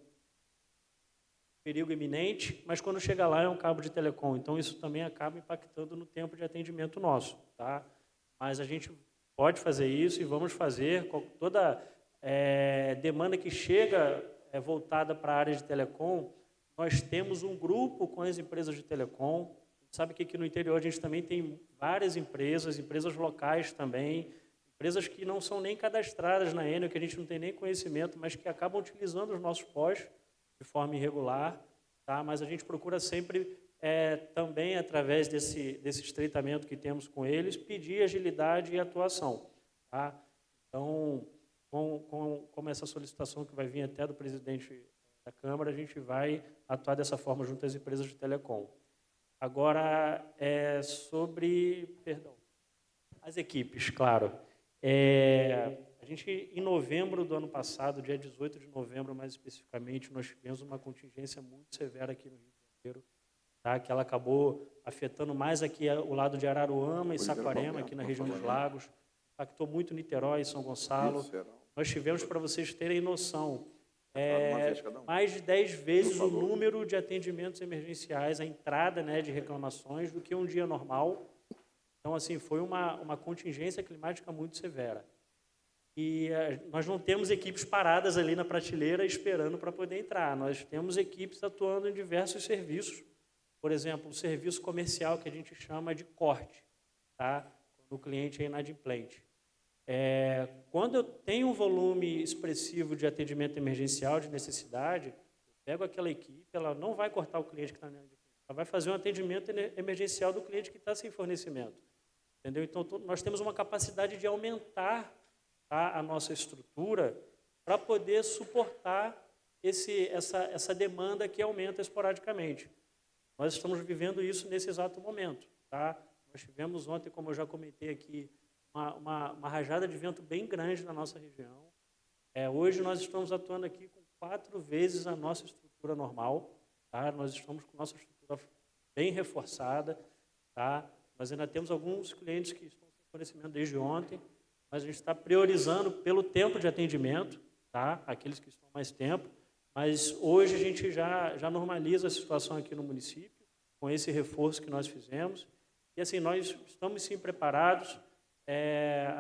perigo iminente, mas, quando chega lá, é um cabo de telecom. Então, isso também acaba impactando no tempo de atendimento nosso, tá? Mas a gente pode fazer isso e vamos fazer com toda demanda que chega voltada para a área de telecom. Nós temos um grupo com as empresas de telecom. A gente sabe que aqui no interior a gente também tem várias empresas locais também, empresas que não são nem cadastradas na Enel, que a gente não tem nem conhecimento, mas que acabam utilizando os nossos postos. de forma irregular, tá? Mas a gente procura sempre, também, através desse estreitamento que temos com eles, pedir agilidade e atuação. Tá? Então, como essa solicitação que vai vir até do presidente da Câmara, a gente vai atuar dessa forma junto às empresas de telecom. Agora, perdão, as equipes, claro. A gente, em novembro do ano passado, dia 18 de novembro, mais especificamente, nós tivemos uma contingência muito severa aqui no Rio de Janeiro, tá? Que ela acabou afetando mais aqui o lado de Araruama e Saquarema, aqui na região dos Lagos, impactou muito Niterói e São Gonçalo. Nós tivemos, para vocês terem noção, mais de 10 vezes o número de atendimentos emergenciais, a entrada, né, de reclamações, do que um dia normal. Então, assim, foi uma contingência climática muito severa. E nós não temos equipes paradas ali na prateleira esperando para poder entrar. Nós temos equipes atuando em diversos serviços. Por exemplo, o serviço comercial, que a gente chama de corte, tá? Quando o cliente é inadimplente. Quando eu tenho um volume expressivo de atendimento emergencial, de necessidade, eu pego aquela equipe, ela não vai cortar o cliente que está inadimplente, ela vai fazer um atendimento emergencial do cliente que está sem fornecimento. Entendeu? Então, nós temos uma capacidade de aumentar, tá, a nossa estrutura para poder suportar essa demanda que aumenta esporadicamente. Nós estamos vivendo isso nesse exato momento. Tá? Nós tivemos ontem, como eu já comentei aqui, uma rajada de vento bem grande na nossa região. Hoje nós estamos atuando aqui com 4 vezes a nossa estrutura normal. Tá? Nós estamos com a nossa estrutura bem reforçada. Tá? Nós ainda temos alguns clientes que estão sem fornecimento desde ontem, mas a gente está priorizando pelo tempo de atendimento, tá? Aqueles que estão mais tempo. Mas hoje a gente já normaliza a situação aqui no município, com esse reforço que nós fizemos. E assim, nós estamos sim preparados.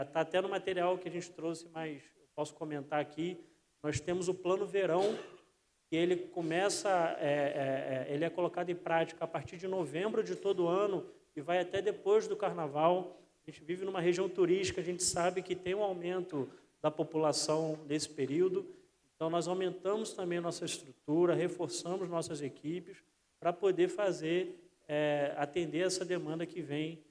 Está até no material que a gente trouxe, mas eu posso comentar aqui. Nós temos o plano verão, que ele começa, ele é colocado em prática a partir de novembro de todo ano e vai até depois do Carnaval. A gente vive numa região turística, a gente sabe que tem um aumento da população nesse período. Então, nós aumentamos também nossa estrutura, reforçamos nossas equipes para poder atender essa demanda que vem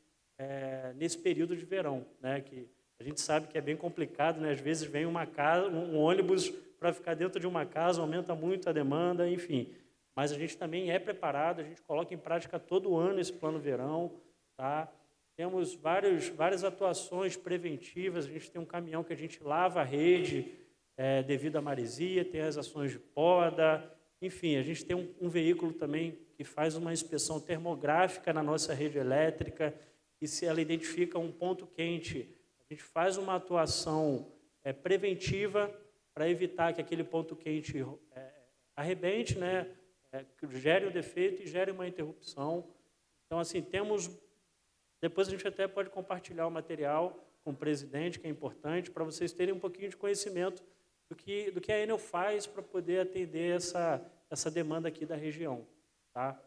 nesse período de verão, né? Que a gente sabe que é bem complicado, né? Às vezes vem um ônibus para ficar dentro de uma casa, aumenta muito a demanda, enfim. Mas a gente também é preparado, a gente coloca em prática todo ano esse plano verão, tá? Temos várias atuações preventivas, a gente tem um caminhão que a gente lava a rede devido à maresia, tem as ações de poda, enfim, a gente tem um veículo também que faz uma inspeção termográfica na nossa rede elétrica, e se ela identifica um ponto quente, a gente faz uma atuação preventiva para evitar que aquele ponto quente arrebente, né, gere um defeito e gere uma interrupção. Então, assim, depois a gente até pode compartilhar o material com o presidente, que é importante, para vocês terem um pouquinho de conhecimento do que a Enel faz para poder atender essa demanda aqui da região. Tá?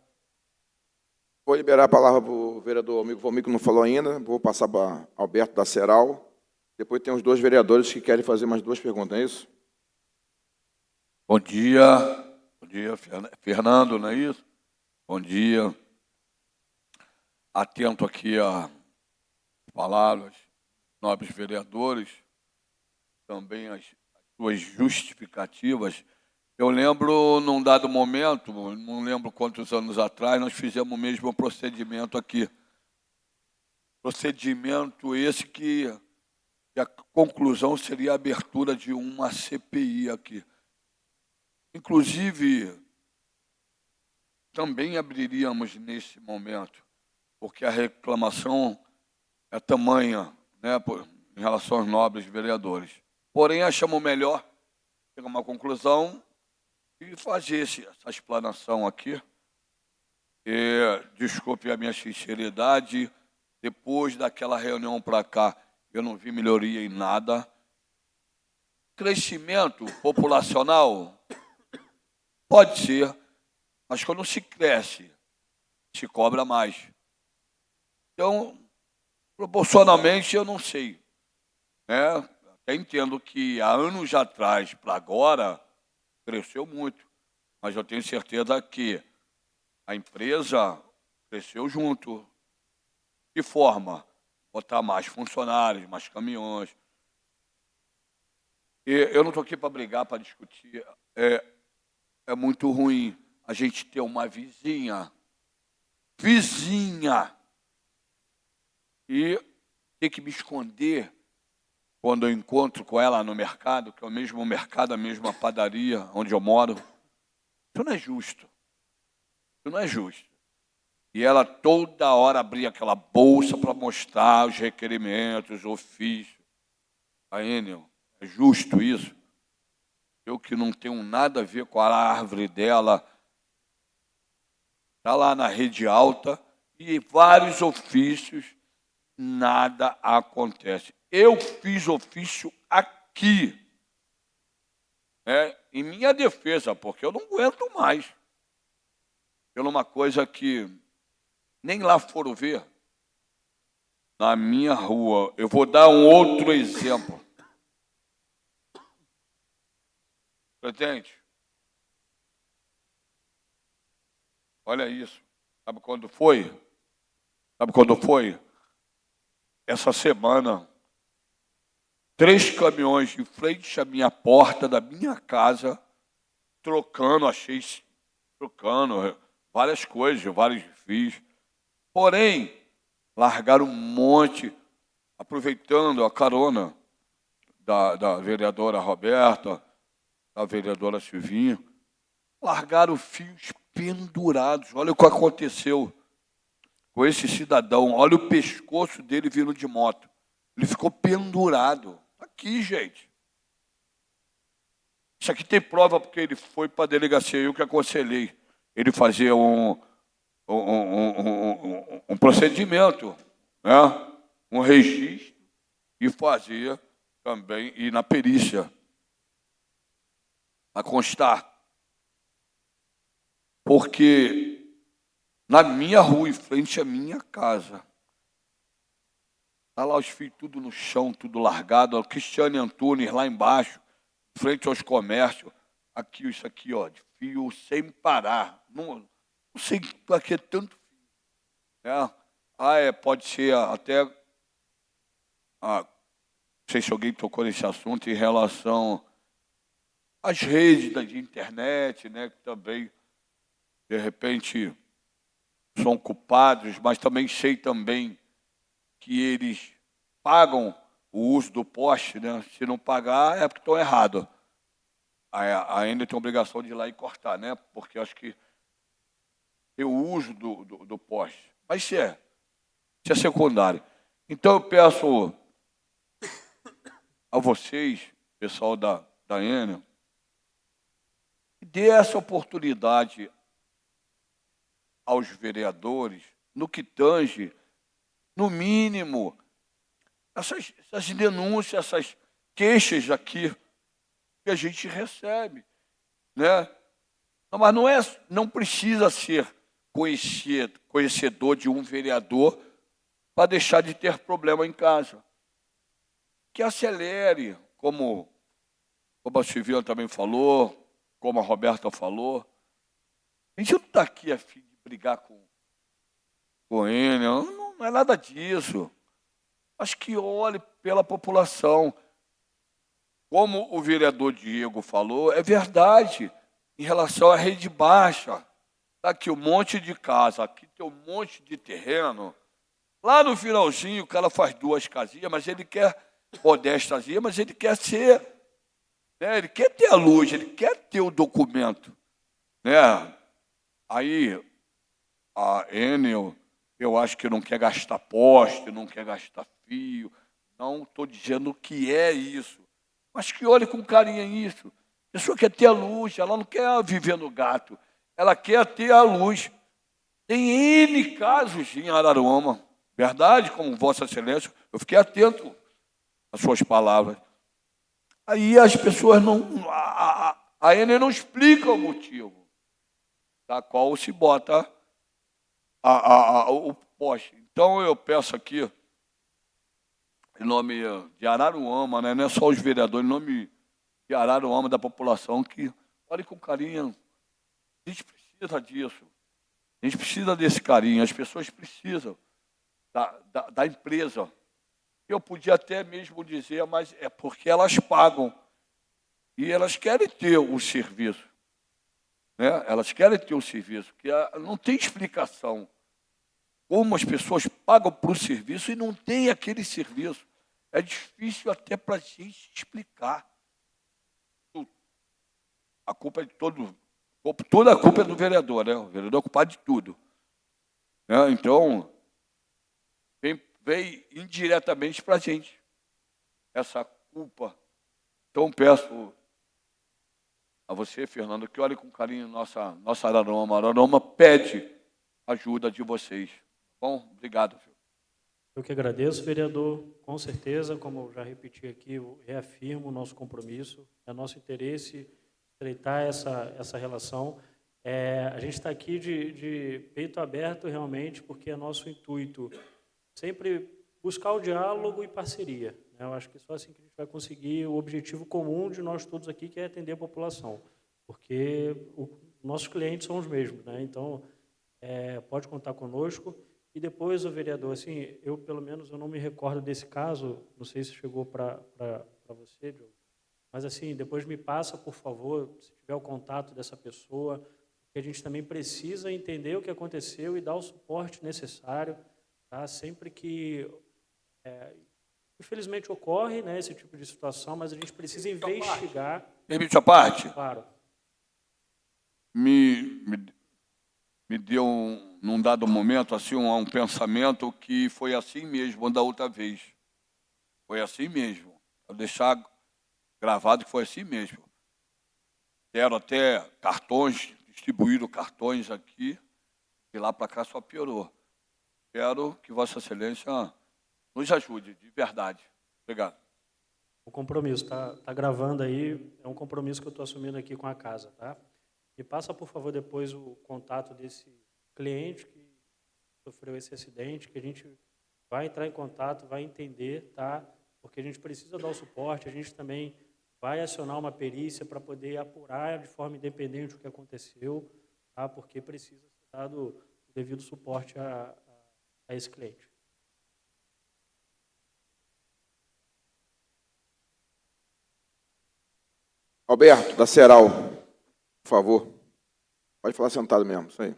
Vou liberar a palavra para o vereador amigo Valmir, que não falou ainda. Vou passar para Alberto da Ceral. Depois tem os 2 vereadores que querem fazer mais 2 perguntas, é isso? Bom dia, Fernando, não é isso? Bom dia. Atento aqui a palavras, nobres vereadores, também as suas justificativas. Eu lembro, num dado momento, não lembro quantos anos atrás, nós fizemos o mesmo procedimento aqui. Procedimento esse que a conclusão seria a abertura de uma CPI aqui. Inclusive, também abriríamos nesse momento, porque a reclamação é tamanha, né, em relação aos nobres vereadores. Porém, achamos melhor chegar a uma conclusão e fazer essa explanação aqui. Desculpe a minha sinceridade, depois daquela reunião para cá, eu não vi melhoria em nada. Crescimento populacional pode ser, mas quando se cresce, se cobra mais. Então, proporcionalmente, eu não sei. Né? Até entendo que há anos atrás para agora, cresceu muito. mas eu tenho certeza que a empresa cresceu junto. De forma botar mais funcionários, mais caminhões. E eu não estou aqui para brigar, para discutir. É muito ruim a gente ter uma vizinha, e ter que me esconder quando eu encontro com ela no mercado, que é o mesmo mercado, a mesma padaria onde eu moro. Isso não é justo. Isso não é justo. E ela toda hora abria aquela bolsa para mostrar os requerimentos, os ofícios. A Enel, é justo isso? Eu que não tenho nada a ver com a árvore dela, está lá na rede alta, e vários ofícios, nada acontece. Eu fiz ofício aqui, em minha defesa, porque eu não aguento mais. Pela uma coisa que nem lá foram ver. Na minha rua, eu vou dar um outro exemplo. Presidente, olha isso. Sabe quando foi? Essa semana, 3 caminhões em frente à minha porta da minha casa, trocando várias coisas, vários fios. Porém, largaram um monte, aproveitando a carona da vereadora Roberta, da vereadora Silvinha, largaram fios pendurados. Olha o que aconteceu com esse cidadão. Olha o pescoço dele vindo de moto. Ele ficou pendurado. Aqui, gente. Isso aqui tem prova porque ele foi para a delegacia, eu que aconselhei. Ele fazia um procedimento, né? Um registro, e fazia também, e na perícia, a constar. Porque na minha rua, em frente à minha casa, está lá os fios tudo no chão, tudo largado, o Cristiane Antunes lá embaixo, em frente aos comércios, aqui, isso aqui, ó, de fio sem parar. Não sei para que tanto fio. Pode ser até... não sei se alguém tocou nesse assunto em relação às redes de internet, né, que também, de repente, são culpados, mas também sei também que eles pagam o uso do poste, né? Se não pagar, é porque estão errados. Ainda tem a obrigação de ir lá e cortar, né? Porque acho que tem o uso do poste. Mas isso é secundário. Então eu peço a vocês, pessoal da Enel, que dê essa oportunidade aos vereadores, no que tange, no mínimo, essas denúncias, essas queixas aqui que a gente recebe, né? Mas não precisa ser conhecedor de um vereador para deixar de ter problema em casa. Que acelere, como a Silvia também falou, como a Roberta falou. A gente não está aqui a fim de brigar com ele, não é nada disso. Acho que olhe pela população. Como o vereador Diego falou, é verdade, em relação à rede baixa. Está aqui um monte de casa, aqui tem um monte de terreno. Lá no finalzinho, o cara faz 2 casinhas, mas ele quer, ou 10 casinhas, mas ele quer ser, né, ele quer ter a luz, ele quer ter o documento, né? Aí, a Enel, eu acho que não quer gastar poste, não quer gastar fio. Não estou dizendo que é isso. Mas que olhe com carinho isso. A pessoa quer ter a luz, ela não quer viver no gato. Ela quer ter a luz. Tem N casos em Araruama. Verdade, como Vossa Excelência, eu fiquei atento às suas palavras. Aí as pessoas não... A Enel não explica o motivo da qual se bota o poste. Então, eu peço aqui, em nome de Araruama, né? Não é só os vereadores, em nome de Araruama, da população, que olhe com carinho A gente precisa disso. A gente precisa desse carinho. As pessoas precisam da empresa. Eu podia até mesmo dizer, mas é porque elas pagam. E elas querem ter o serviço. Né? Elas querem ter o serviço. Que não tem explicação. Como as pessoas pagam para o serviço e não tem aquele serviço. É difícil até para a gente explicar. A culpa é de toda a culpa é do vereador, né? O vereador é culpado de tudo. Né? Então, vem indiretamente para a gente essa culpa. Então, peço a você, Fernando, que olhe com carinho nossa Araroma. A Araroma pede ajuda de vocês. Bom, obrigado, filho. Eu que agradeço, vereador. Com certeza, como eu já repeti aqui, eu reafirmo o nosso compromisso, é nosso interesse estreitar essa relação. A gente está aqui de peito aberto, realmente, porque é nosso intuito sempre buscar o diálogo e parceria. Né? Eu acho que só assim que a gente vai conseguir o objetivo comum de nós todos aqui, que é atender a população, porque nossos clientes são os mesmos. Né? Então, pode contar conosco. E depois, o vereador, assim, eu, pelo menos, eu não me recordo desse caso, não sei se chegou para você, Diogo, mas, assim, depois me passa, por favor, se tiver o contato dessa pessoa, porque a gente também precisa entender o que aconteceu e dar o suporte necessário, tá? Sempre que, infelizmente, ocorre, né, esse tipo de situação, mas a gente precisa investigar. Permite a parte? Claro. Me deu, num dado momento, assim, um pensamento que foi assim mesmo da outra vez. Foi assim mesmo. Vou deixar gravado que foi assim mesmo. Deram até cartões, distribuíram cartões aqui, e lá para cá só piorou. Quero que Vossa Excelência nos ajude, de verdade. Obrigado. O compromisso, tá gravando aí, é um compromisso que eu estou assumindo aqui com a casa, tá? Me passa, por favor, depois o contato desse cliente que sofreu esse acidente, que a gente vai entrar em contato, vai entender, tá? Porque a gente precisa dar o suporte, a gente também vai acionar uma perícia para poder apurar de forma independente o que aconteceu, tá? Porque precisa ser dado o devido suporte a esse cliente. Alberto, da Ceral, por favor. Pode falar sentado mesmo, isso aí.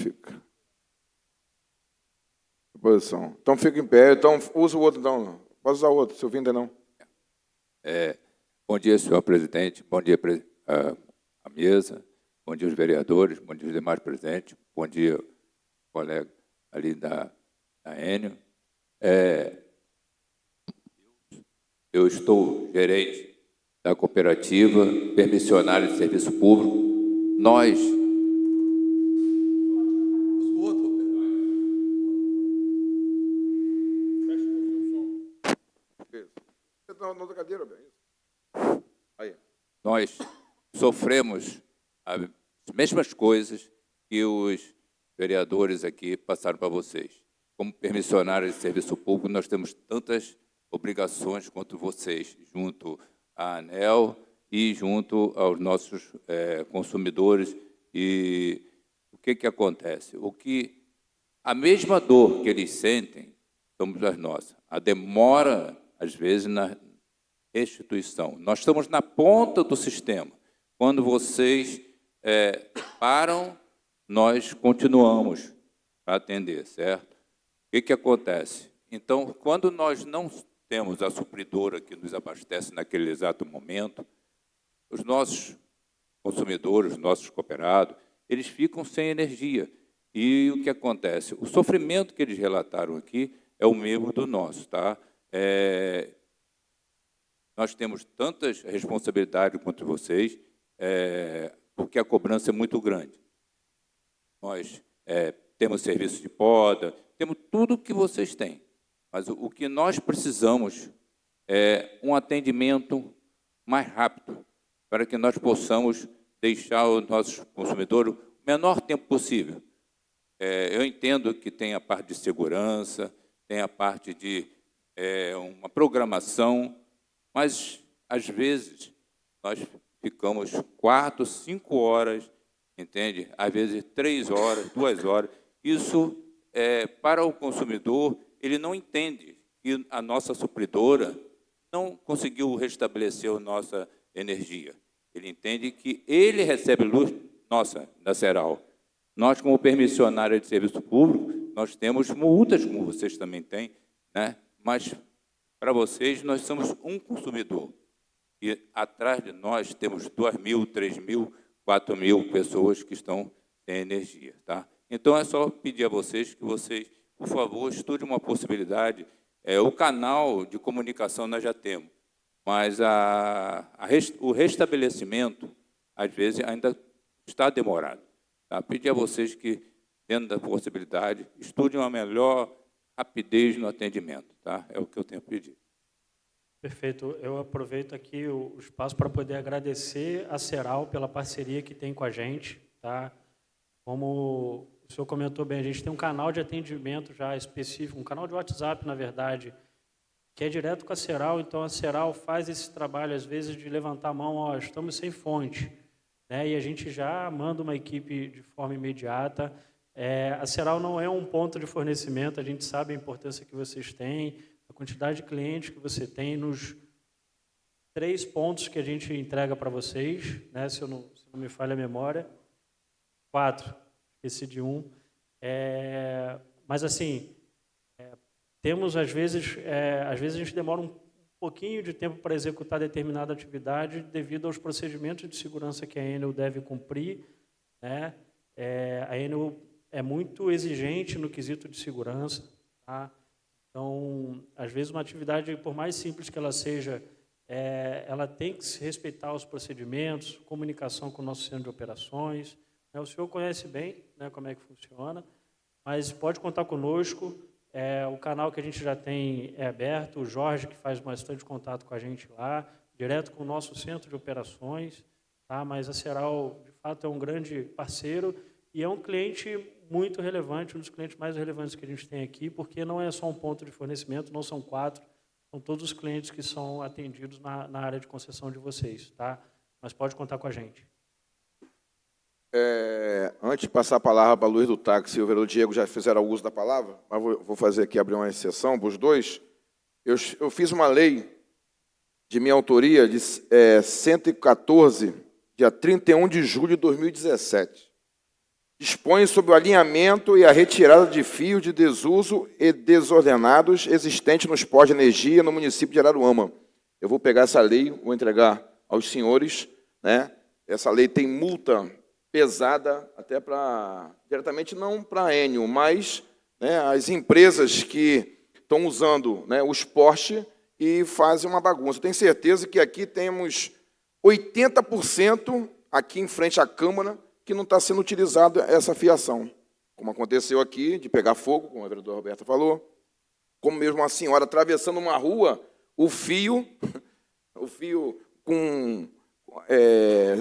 Fica. Posição. Então fica em pé. Então usa o outro, então. Pode usar o outro, se ouvindo ainda não. Bom dia, senhor presidente. Bom dia à mesa. Bom dia aos vereadores. Bom dia aos demais presentes. Bom dia, colega ali da Enio. Eu estou gerente da cooperativa permissionária de serviço público. Nós na outra cadeira, bem. Aí. Nós sofremos as mesmas coisas que os vereadores aqui passaram para vocês. Como permissionários de serviço público, nós temos tantas obrigações quanto vocês, junto à ANEEL e junto aos nossos consumidores. E o que acontece? A mesma dor que eles sentem, somos as nossas. A demora, às vezes, na restituição. Nós estamos na ponta do sistema. Quando vocês param, nós continuamos a atender, certo? O que acontece? Então, quando nós não temos a supridora que nos abastece naquele exato momento, os nossos consumidores, os nossos cooperados, eles ficam sem energia. E o que acontece? O sofrimento que eles relataram aqui é o mesmo do nosso, tá? Nós temos tantas responsabilidades quanto vocês, porque a cobrança é muito grande. Nós temos serviço de poda, temos tudo o que vocês têm. Mas o que nós precisamos é um atendimento mais rápido, para que nós possamos deixar os nossos consumidores o menor tempo possível. Eu entendo que tem a parte de segurança, tem a parte de uma programação, mas às vezes, nós ficamos 4, 5 horas, entende? Às vezes 3 horas, 2 horas. Isso, para o consumidor, ele não entende que a nossa supridora não conseguiu restabelecer a nossa energia. Ele entende que ele recebe luz nossa, da Ceral. Nós, como permissionária de serviço público, nós temos multas, como vocês também têm, né? Mas, para vocês, nós somos um consumidor. E atrás de nós temos 2.000, 3.000, 4.000 pessoas que estão sem energia. Tá? Então, é só pedir a vocês que vocês, por favor, estudem uma possibilidade. O canal de comunicação nós já temos, mas o restabelecimento, às vezes, ainda está demorado. Tá? Pedir a vocês que, dentro da possibilidade, estudem uma melhor rapidez no atendimento. Tá? É o que eu tenho a pedir. Perfeito. Eu aproveito aqui o espaço para poder agradecer a Ceral pela parceria que tem com a gente. Tá? Como o senhor comentou bem, a gente tem um canal de atendimento já específico, um canal de WhatsApp, na verdade, que é direto com a Ceral. Então, a Ceral faz esse trabalho, às vezes, de levantar a mão, ó, estamos sem fonte. Né? E a gente já manda uma equipe de forma imediata. A Ceral não é um ponto de fornecimento, a gente sabe a importância que vocês têm, a quantidade de clientes que você tem nos 3 pontos que a gente entrega para vocês, né? Se não me falha a memória. 4, esqueci de um. Mas, assim, temos, às vezes a gente demora um pouquinho de tempo para executar determinada atividade devido aos procedimentos de segurança que a Enel deve cumprir. Né? A Enel é muito exigente no quesito de segurança. Tá? Então, às vezes, uma atividade, por mais simples que ela seja, ela tem que se respeitar os procedimentos, comunicação com o nosso centro de operações. O senhor conhece bem, né, como é que funciona, mas pode contar conosco. O canal que a gente já tem é aberto, o Jorge, que faz bastante contato com a gente lá, direto com o nosso centro de operações. Tá? Mas a Ceral, de fato, é um grande parceiro e é um cliente muito relevante, um dos clientes mais relevantes que a gente tem aqui, porque não é só um ponto de fornecimento, não são 4, são todos os clientes que são atendidos na área de concessão de vocês. Tá? Mas pode contar com a gente. Antes de passar a palavra para a Luiz do Táxi e o vereador Diego já fizeram uso da palavra, mas vou fazer aqui, abrir uma exceção para os dois. Eu fiz uma lei de minha autoria de 114, dia 31 de julho de 2017. Dispõe sobre o alinhamento e a retirada de fios de desuso e desordenados existentes nos postos de energia no município de Araruama. Eu vou pegar essa lei, vou entregar aos senhores. Né? Essa lei tem multa pesada, até diretamente não para a Enel, mas, né, as empresas que estão usando, né, os postes e fazem uma bagunça. Eu tenho certeza que aqui temos 80% aqui em frente à Câmara que não está sendo utilizado essa fiação, como aconteceu aqui, de pegar fogo, como a vereadora Roberta falou, como mesmo uma senhora atravessando uma rua, o fio com...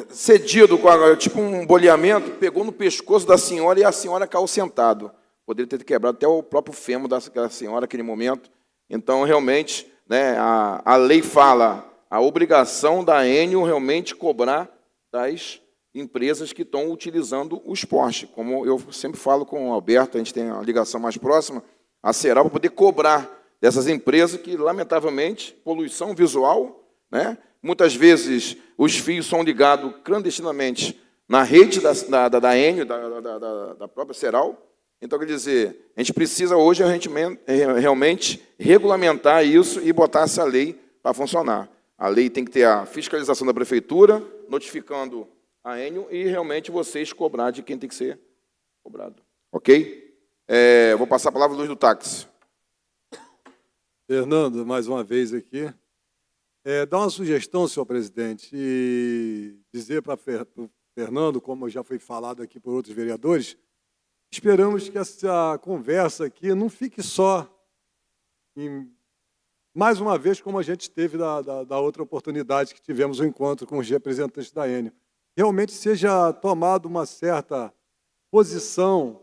cedido, tipo um boleamento, pegou no pescoço da senhora e a senhora caiu sentado. Poderia ter quebrado até o próprio fêmur daquela senhora naquele momento. Então, realmente, né, a lei fala a obrigação da Enel realmente cobrar das empresas que estão utilizando os postes. Como eu sempre falo com o Alberto, a gente tem uma ligação mais próxima, a Ceral, para poder cobrar dessas empresas que, lamentavelmente, poluição visual, né? Muitas vezes os fios são ligados clandestinamente na rede da Enel, da própria Ceral. Então, quer dizer, a gente precisa hoje realmente regulamentar isso e botar essa lei para funcionar. A lei tem que ter a fiscalização da prefeitura, notificando a Enel e realmente vocês cobrar de quem tem que ser cobrado. Ok? Vou passar a palavra ao Luiz do Táxi. Fernando, mais uma vez aqui. Dar uma sugestão, senhor presidente, e dizer para o Fernando, como já foi falado aqui por outros vereadores, esperamos que essa conversa aqui não fique só mais uma vez, como a gente teve da outra oportunidade que tivemos o encontro com os representantes da Enel. Realmente seja tomada uma certa posição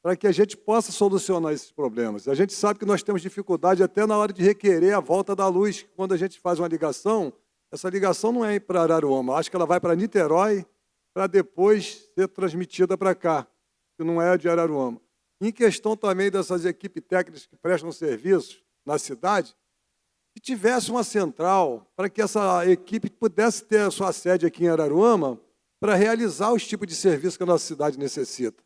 para que a gente possa solucionar esses problemas. A gente sabe que nós temos dificuldade até na hora de requerer a volta da luz. Quando a gente faz uma ligação, essa ligação não é para Araruama, acho que ela vai para Niterói, para depois ser transmitida para cá, que não é de Araruama. Em questão também dessas equipes técnicas que prestam serviços na cidade, que tivesse uma central para que essa equipe pudesse ter a sua sede aqui em Araruama para realizar os tipos de serviços que a nossa cidade necessita.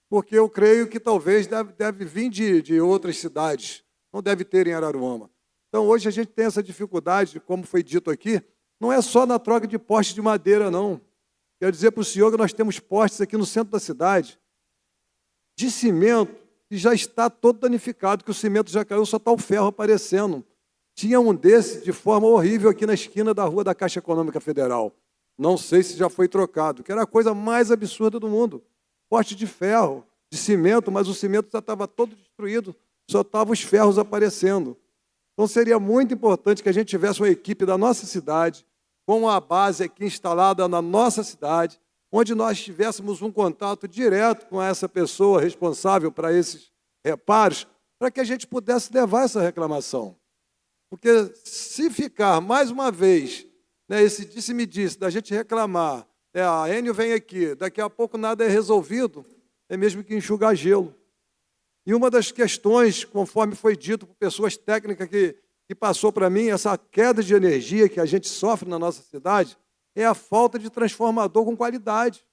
Porque eu creio que talvez deve vir de outras cidades, não deve ter em Araruama. Então, hoje a gente tem essa dificuldade, como foi dito aqui, não é só na troca de postes de madeira, não. Quero dizer para o senhor que nós temos postes aqui no centro da cidade, de cimento, que já está todo danificado, que o cimento já caiu, só está o ferro aparecendo. Tinha um desse de forma horrível aqui na esquina da rua da Caixa Econômica Federal. Não sei se já foi trocado, que era a coisa mais absurda do mundo. Poste de ferro, de cimento, mas o cimento já estava todo destruído, só estavam os ferros aparecendo. Então seria muito importante que a gente tivesse uma equipe da nossa cidade, com a base aqui instalada na nossa cidade, onde nós tivéssemos um contato direto com essa pessoa responsável para esses reparos, para que a gente pudesse levar essa reclamação. Porque se ficar, mais uma vez, né, esse disse-me-disse, da gente reclamar, a Enio vem aqui, daqui a pouco nada é resolvido, é mesmo que enxugar gelo. E uma das questões, conforme foi dito por pessoas técnicas que passou para mim, essa queda de energia que a gente sofre na nossa cidade, é a falta de transformador com qualidade.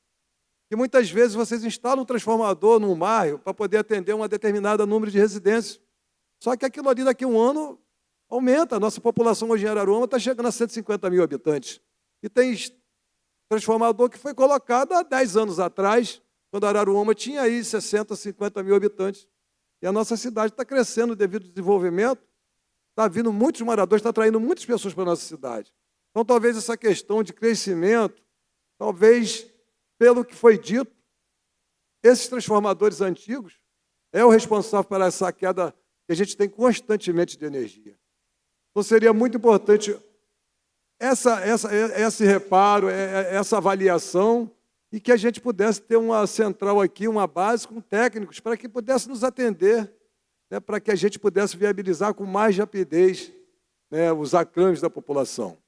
E muitas vezes vocês instalam um transformador num bairro para poder atender um determinado número de residências. Só que aquilo ali daqui a um ano aumenta. A nossa população hoje em Araruama está chegando a 150 mil habitantes. E tem transformador que foi colocado há 10 anos atrás, quando Araruama tinha aí 60, 50 mil habitantes. E a nossa cidade está crescendo devido ao desenvolvimento, está vindo muitos moradores, está atraindo muitas pessoas para a nossa cidade. Então, talvez essa questão de crescimento, talvez, pelo que foi dito, esses transformadores antigos é o responsável por essa queda que a gente tem constantemente de energia. Então, seria muito importante esse reparo, essa avaliação, e que a gente pudesse ter uma central aqui, uma base com técnicos, para que pudesse nos atender, né, para que a gente pudesse viabilizar com mais rapidez, né, os acrânios da população.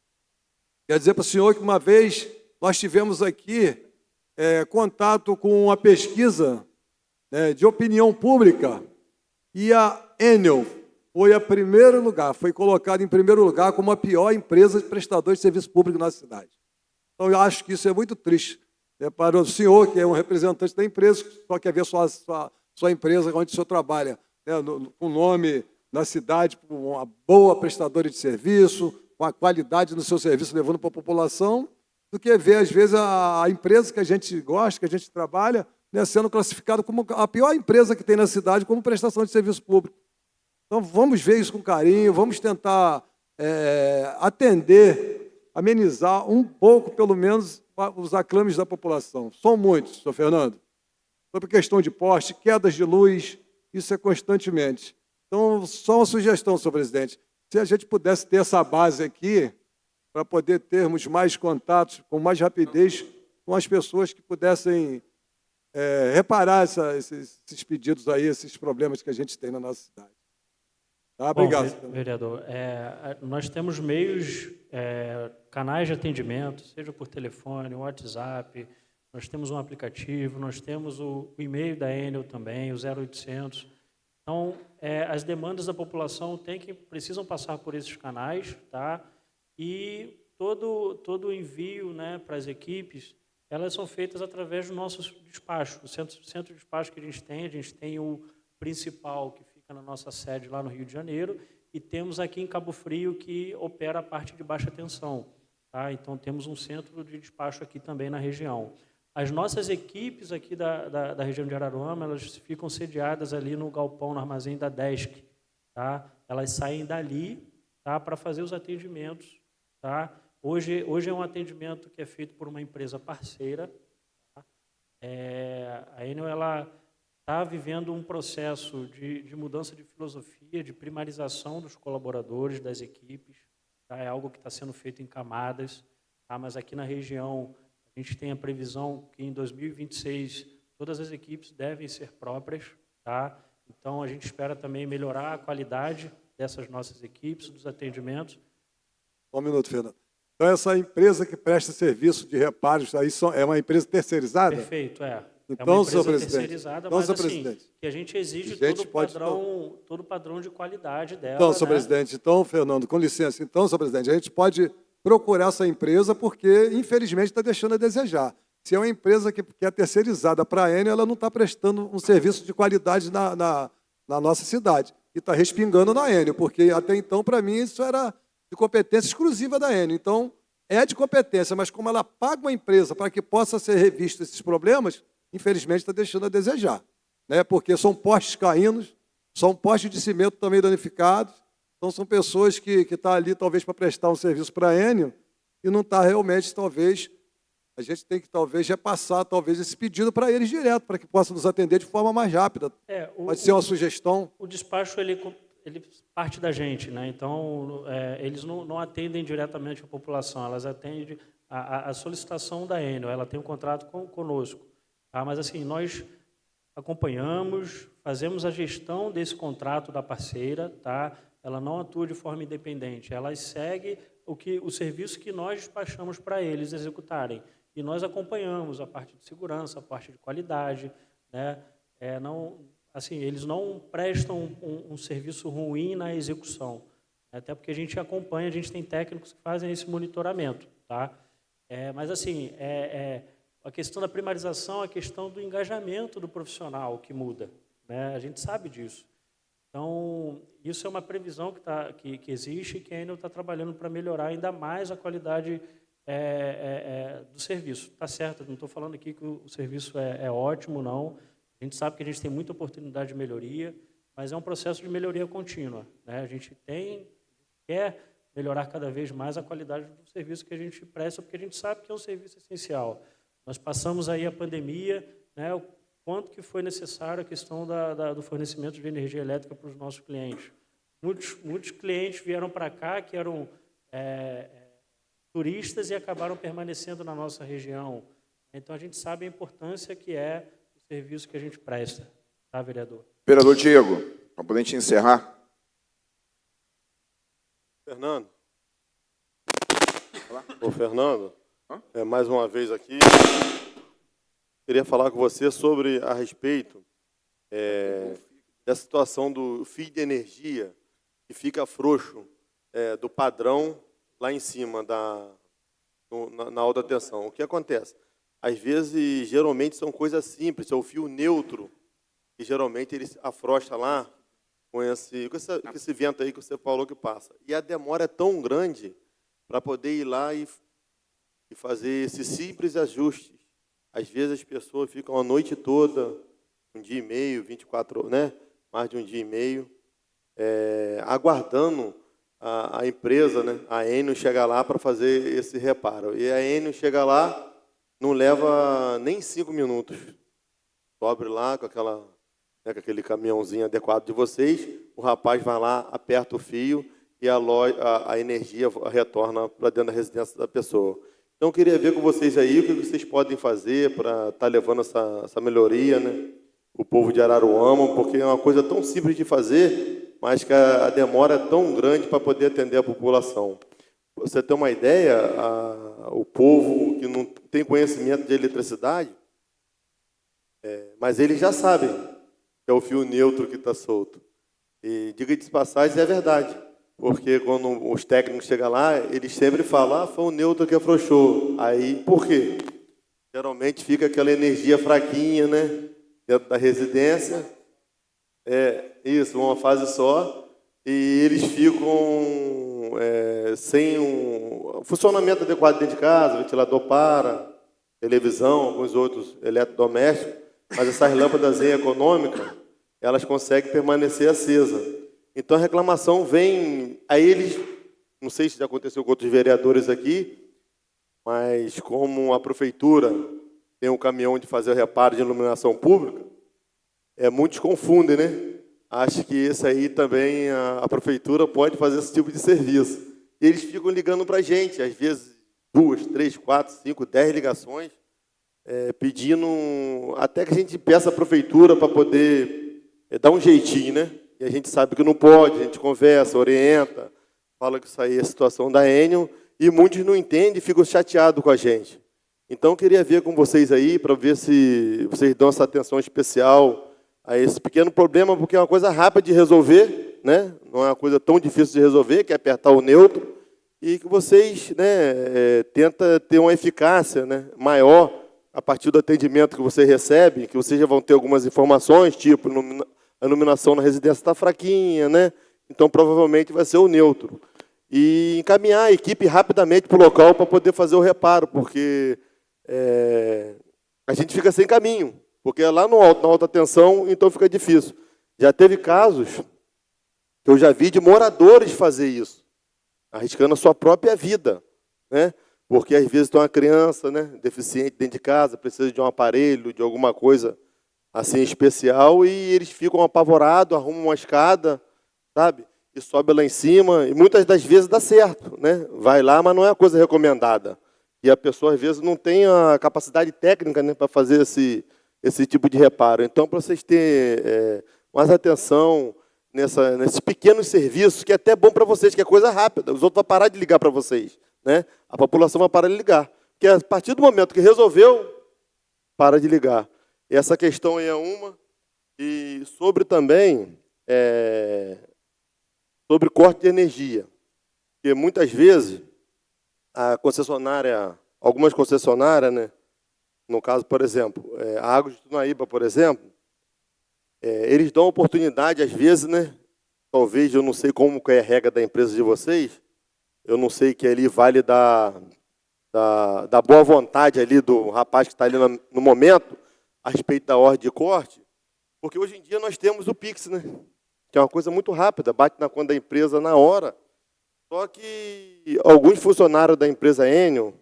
Quer dizer para o senhor que uma vez nós tivemos aqui contato com uma pesquisa, né, de opinião pública, e a Enel foi a primeiro lugar, foi colocada em primeiro lugar como a pior empresa de prestador de serviço público na cidade. Então, eu acho que isso é muito triste, né, para o senhor, que é um representante da empresa, que só quer ver sua empresa onde o senhor trabalha, né, com nome na cidade, com uma boa prestadora de serviço, com a qualidade no seu serviço, levando para a população, do que ver, às vezes, a empresa que a gente gosta, que a gente trabalha, né, sendo classificada como a pior empresa que tem na cidade como prestação de serviço público. Então, vamos ver isso com carinho, vamos tentar atender, amenizar um pouco, pelo menos, os aclames da população. São muitos, senhor Fernando. Sobre questão de poste, quedas de luz, isso é constantemente. Então, só uma sugestão, senhor presidente. Se a gente pudesse ter essa base aqui, para poder termos mais contatos, com mais rapidez, com as pessoas que pudessem reparar esses pedidos aí, esses problemas que a gente tem na nossa cidade. Tá, obrigado. Bom, vereador, nós temos meios, canais de atendimento, seja por telefone, WhatsApp, nós temos um aplicativo, nós temos o e-mail da Enel também, o 0800. Então, as demandas da população precisam passar por esses canais, tá? E todo o envio, né, para as equipes, elas são feitas através do nosso despacho, o centro de despacho que a gente tem o principal, que fica na nossa sede lá no Rio de Janeiro, e temos aqui em Cabo Frio, que opera a parte de baixa tensão. Tá? Então, temos um centro de despacho aqui também na região. As nossas equipes aqui da região de Araruama, elas ficam sediadas ali no galpão, no armazém da DESC. Tá? Elas saem dali, tá, para fazer os atendimentos. Tá? Hoje é um atendimento que é feito por uma empresa parceira. Tá? A Enel, ela está vivendo um processo de mudança de filosofia, de primarização dos colaboradores, das equipes. Tá? É algo que está sendo feito em camadas, tá? Mas aqui na região a gente tem a previsão que em 2026 todas as equipes devem ser próprias. Tá? Então, a gente espera também melhorar a qualidade dessas nossas equipes, dos atendimentos. Só um minuto, Fernando. Então, essa empresa que presta serviço de reparos aí é uma empresa terceirizada? Perfeito, é. Então, é uma empresa senhor presidente, terceirizada, então, mas senhor assim, presidente, que a gente exige pode- todo o padrão de qualidade dela. Então, senhor né? presidente, então, Fernando, com licença. Então, senhor presidente, a gente pode procurar essa empresa porque, infelizmente, está deixando a desejar. Se é uma empresa que é terceirizada para a Enel, ela não está prestando um serviço de qualidade na nossa cidade. E está respingando na Enel, porque até então, para mim, isso era de competência exclusiva da Enel. Então, é de competência, mas como ela paga uma empresa para que possa ser revisto esses problemas, infelizmente está deixando a desejar. Né? Porque são postes caindo, são postes de cimento também danificados, então são pessoas que estão ali talvez para prestar um serviço para a Enel e não está realmente, talvez, a gente tem que talvez repassar talvez esse pedido para eles direto, para que possam nos atender de forma mais rápida. Pode ser uma sugestão? O despacho, ele parte da gente, né? Então, eles não atendem diretamente a população, elas atendem a solicitação da Enel, ela tem um contrato conosco. Tá? Mas, assim, nós acompanhamos, fazemos a gestão desse contrato da parceira, tá? Ela não atua de forma independente, ela segue o serviço que nós despachamos para eles executarem. E nós acompanhamos a parte de segurança, a parte de qualidade, né? Assim, eles não prestam um serviço ruim na execução, até porque a gente acompanha, a gente tem técnicos que fazem esse monitoramento. Tá? Mas, assim, a questão da primarização, a questão do engajamento do profissional que muda. Né? A gente sabe disso. Então, isso é uma previsão que existe e que a Enel está trabalhando para melhorar ainda mais a qualidade do serviço. Está certo, não estou falando aqui que o serviço é ótimo, não. A gente sabe que a gente tem muita oportunidade de melhoria, mas é um processo de melhoria contínua. Né? A gente quer melhorar cada vez mais a qualidade do serviço que a gente presta, porque a gente sabe que é um serviço essencial. Nós passamos aí a pandemia, né, o quanto que foi necessário a questão do fornecimento de energia elétrica para os nossos clientes. Muitos clientes vieram para cá que eram turistas e acabaram permanecendo na nossa região. Então, a gente sabe a importância que é o serviço que a gente presta. Tá, vereador? Vereador Diego, para poder te encerrar. Fernando. Ô, Fernando, mais uma vez aqui, queria falar com você sobre a respeito da situação do fio de energia que fica frouxo do padrão lá em cima na alta tensão. O que acontece? Às vezes, geralmente, são coisas simples, é o fio neutro, que geralmente ele afrouxa lá com esse vento aí que você falou que passa. E a demora é tão grande para poder ir lá e fazer esses simples ajustes. Às vezes as pessoas ficam a noite toda, um dia e meio, 24 horas, né? Mais de um dia e meio, aguardando a empresa, né? A Enel chegar lá para fazer esse reparo. E a Enel chega lá, não leva nem 5 minutos. Sobe lá com aquele caminhãozinho adequado de vocês, o rapaz vai lá, aperta o fio e a energia retorna para dentro da residência da pessoa. Então, eu queria ver com vocês aí o que vocês podem fazer para estar levando essa melhoria, né? O povo de Araruama, porque é uma coisa tão simples de fazer, mas que a demora é tão grande para poder atender a população. Você tem uma ideia, o povo que não tem conhecimento de eletricidade, mas eles já sabem que é o fio neutro que está solto. E, diga de passagem, é verdade, porque quando os técnicos chegam lá, eles sempre falam, foi o neutro que afrouxou. Aí, por quê? Geralmente fica aquela energia fraquinha, né, dentro da residência. Isso, uma fase só, e eles ficam sem um funcionamento adequado dentro de casa, ventilador para, televisão, alguns outros eletrodomésticos, mas essas lâmpadas econômicas, elas conseguem permanecer acesas. Então, a reclamação vem a eles, não sei se já aconteceu com outros vereadores aqui, mas como a prefeitura tem um caminhão de fazer o reparo de iluminação pública, muitos confundem, né? Acho que esse aí também a prefeitura pode fazer esse tipo de serviço. E eles ficam ligando para a gente, às vezes 2, 3, 4, 5, 10 ligações, pedindo até que a gente peça à prefeitura para poder dar um jeitinho, né? E a gente sabe que não pode, a gente conversa, orienta, fala que isso aí é a situação da Enel, e muitos não entendem e ficam chateados com a gente. Então, eu queria ver com vocês aí, para ver se vocês dão essa atenção especial a esse pequeno problema, porque é uma coisa rápida de resolver, né? Não é uma coisa tão difícil de resolver, que é apertar o neutro, e que vocês, né, tentem ter uma eficácia, né, maior a partir do atendimento que vocês recebem, que vocês já vão ter algumas informações, tipo, a iluminação na residência está fraquinha, né? Então, provavelmente, vai ser o neutro. E encaminhar a equipe rapidamente para o local para poder fazer o reparo, porque a gente fica sem caminho, porque é lá no alto, na alta tensão, então fica difícil. Já teve casos que eu já vi de moradores fazer isso, arriscando a sua própria vida, né? Porque às vezes tem uma criança, né, deficiente dentro de casa, precisa de um aparelho, de alguma coisa assim especial, e eles ficam apavorados, arrumam uma escada, sabe? E sobe lá em cima, e muitas das vezes dá certo, né? Vai lá, mas não é a coisa recomendada. E a pessoa, às vezes, não tem a capacidade técnica, né, para fazer esse tipo de reparo. Então, para vocês terem mais atenção nesses pequenos serviços, que é até bom para vocês, que é coisa rápida. Os outros vão parar de ligar para vocês, né? A população vai parar de ligar. Porque a partir do momento que resolveu, para de ligar. E essa questão aí é uma. E sobre também, sobre corte de energia. Porque muitas vezes, a concessionária, algumas concessionárias, né, no caso, por exemplo, a Água de Tunaíba, por exemplo, eles dão oportunidade, às vezes, né, talvez, eu não sei como é a regra da empresa de vocês, eu não sei que ali vale da boa vontade ali do rapaz que está ali no momento, a respeito da ordem de corte, porque hoje em dia nós temos o Pix, né, que é uma coisa muito rápida, bate na conta da empresa na hora. Só que alguns funcionários da empresa Enel,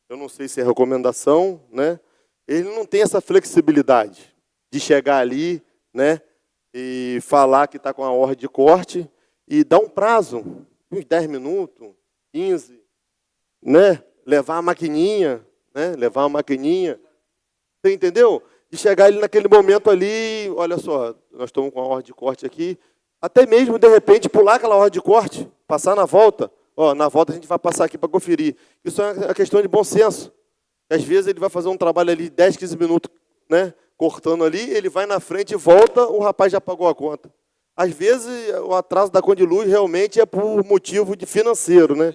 eu não sei se é recomendação, né, ele não tem essa flexibilidade de chegar ali, né, e falar que está com a ordem de corte e dar um prazo, uns 10 minutos, 15, né, levar a maquininha, né, você entendeu? De chegar ali naquele momento ali, olha só, nós estamos com a ordem de corte aqui, até mesmo, de repente, pular aquela ordem de corte, passar na volta. Na volta a gente vai passar aqui para conferir. Isso é uma questão de bom senso. Às vezes ele vai fazer um trabalho ali, 10, 15 minutos, né, cortando ali, ele vai na frente e volta, o rapaz já pagou a conta. Às vezes, o atraso da conta de luz realmente é por motivo de financeiro, né?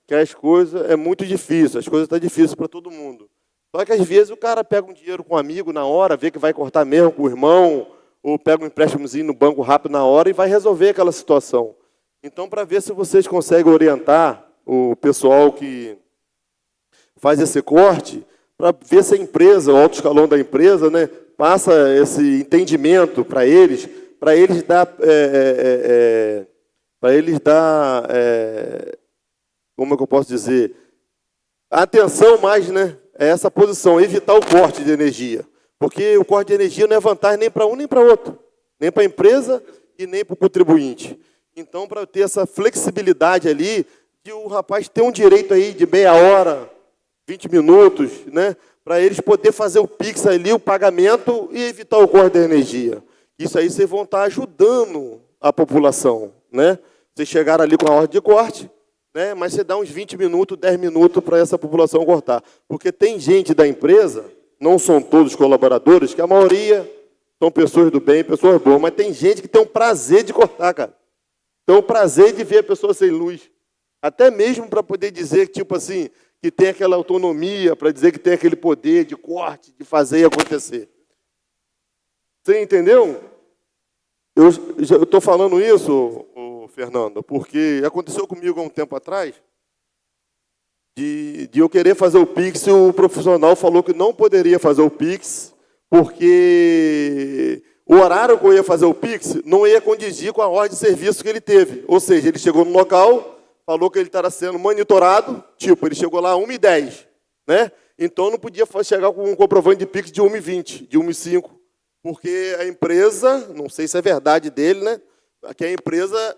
Que as coisas é muito difícil, as coisas estão difíceis para todo mundo. Só que, às vezes, o cara pega um dinheiro com um amigo na hora, vê que vai cortar mesmo com o irmão, ou pega um empréstimozinho no banco rápido na hora e vai resolver aquela situação. Então, para ver se vocês conseguem orientar o pessoal que faz esse corte, para ver se a empresa, o alto escalão da empresa, né, passa esse entendimento para eles dar, como é que eu posso dizer, atenção mais, né, a essa posição, evitar o corte de energia. Porque o corte de energia não é vantagem nem para um nem para outro, nem para a empresa e nem para o contribuinte. Então, para ter essa flexibilidade ali, de o rapaz ter um direito aí de meia hora, 20 minutos, né, para eles poderem fazer o Pix ali, o pagamento e evitar o corte da energia. Isso aí vocês vão estar ajudando a população, né? Vocês chegaram ali com a ordem de corte, né, mas você dá uns 20 minutos, 10 minutos para essa população cortar. Porque tem gente da empresa, não são todos colaboradores, que a maioria são pessoas do bem, pessoas boas, mas tem gente que tem o prazer de cortar, cara. Tem o prazer de ver a pessoa sem luz. Até mesmo para poder dizer, tipo assim, que tem aquela autonomia, para dizer que tem aquele poder de corte, de fazer e acontecer. Você entendeu? Eu estou falando isso, Fernando, porque aconteceu comigo há um tempo atrás, de eu querer fazer o Pix, e o profissional falou que não poderia fazer o Pix, porque o horário que eu ia fazer o Pix não ia condizer com a ordem de serviço que ele teve. Ou seja, ele chegou no local, falou que ele estava sendo monitorado, tipo, ele chegou lá às 1h10, né? Então não podia chegar com um comprovante de Pix de 1h20, de 1h05, porque a empresa, não sei se é verdade dele, né? Que a empresa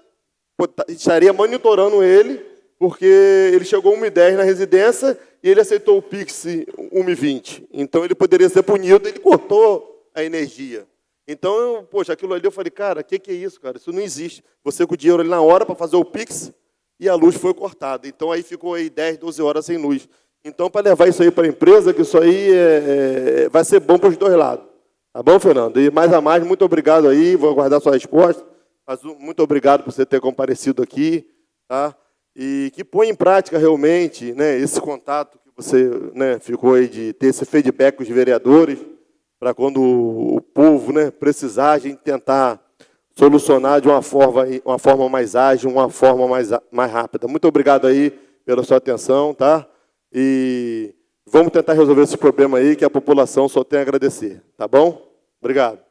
estaria monitorando ele, porque ele chegou às 1h10 na residência e ele aceitou o Pix 1h20. Então ele poderia ser punido, ele cortou a energia. Então, poxa, aquilo ali eu falei, cara, o que é isso, cara? Isso não existe. Você com o dinheiro ali na hora para fazer o Pix, e a luz foi cortada. Então, aí ficou aí 10, 12 horas sem luz. Então, para levar isso aí para a empresa, que isso aí vai ser bom para os dois lados. Tá bom, Fernando? E mais a mais, muito obrigado aí, vou aguardar sua resposta. Mas muito obrigado por você ter comparecido aqui, tá? E que põe em prática realmente, né, esse contato que você, né, ficou aí de ter esse feedback com os vereadores, para quando o povo, né, precisar, a gente tentar solucionar de uma forma mais ágil, uma forma mais rápida. Muito obrigado aí pela sua atenção, tá? E vamos tentar resolver esse problema aí, que a população só tem a agradecer, tá bom? Obrigado.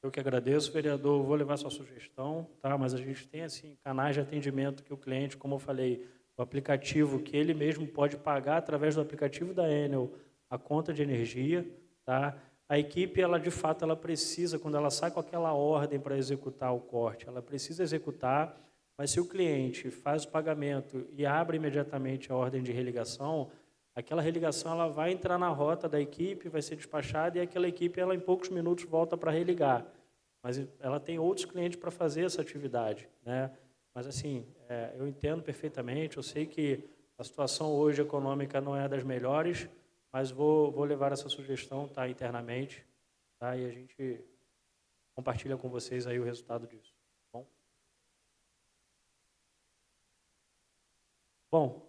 Eu que agradeço, vereador. Vou levar sua sugestão, tá? Mas a gente tem assim canais de atendimento que o cliente, como eu falei, o aplicativo que ele mesmo pode pagar através do aplicativo da Enel a conta de energia, tá? A equipe, ela de fato, ela precisa, quando ela sai com aquela ordem para executar o corte, ela precisa executar, mas se o cliente faz o pagamento e abre imediatamente a ordem de religação, aquela religação ela vai entrar na rota da equipe, vai ser despachada e aquela equipe, ela em poucos minutos volta para religar. Mas ela tem outros clientes para fazer essa atividade, né? Mas assim, eu entendo perfeitamente, eu sei que a situação hoje econômica não é das melhores, mas vou levar essa sugestão, tá, internamente, tá? E a gente compartilha com vocês aí o resultado disso. Tá bom?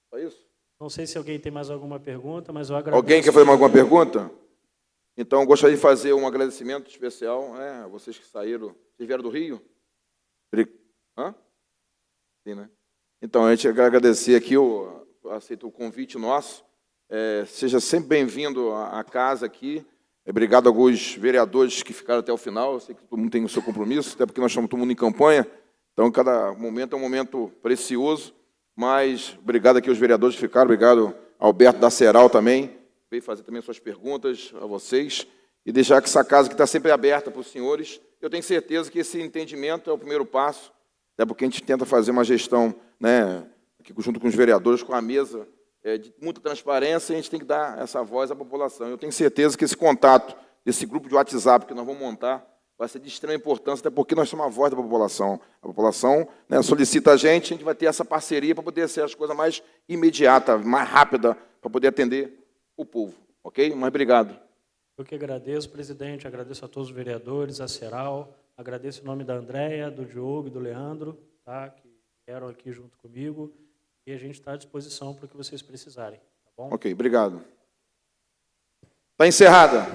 Só isso? Não sei se alguém tem mais alguma pergunta, mas eu agradeço. Alguém quer fazer mais alguma pergunta? Então, eu gostaria de fazer um agradecimento especial, a vocês que saíram. Vocês vieram do Rio? Hã? Sim, né? Então, a gente quer agradecer aqui, aceito o convite nosso. Seja sempre bem-vindo à casa aqui. Obrigado a alguns vereadores que ficaram até o final. Eu sei que todo mundo tem o seu compromisso, até porque nós estamos todo mundo em campanha. Então, cada momento é um momento precioso. Mas obrigado aqui aos vereadores que ficaram. Obrigado ao Alberto da Ceral também. Veio fazer também suas perguntas a vocês. E deixar que essa casa que está sempre aberta para os senhores. Eu tenho certeza que esse entendimento é o primeiro passo. Até porque a gente tenta fazer uma gestão, né, aqui junto com os vereadores, com a mesa, de muita transparência, e a gente tem que dar essa voz à população. Eu tenho certeza que esse contato, esse grupo de WhatsApp que nós vamos montar, vai ser de extrema importância, até porque nós somos a voz da população. A população, né, solicita a gente vai ter essa parceria para poder ser as coisas mais imediatas, mais rápida, para poder atender o povo. Ok? Mas obrigado. Eu que agradeço, presidente, agradeço a todos os vereadores, a Ceral, agradeço em nome da Andréia, do Diogo e do Leandro, tá, que vieram aqui junto comigo, e a gente está à disposição para o que vocês precisarem. Tá bom? Ok, obrigado. Está encerrada.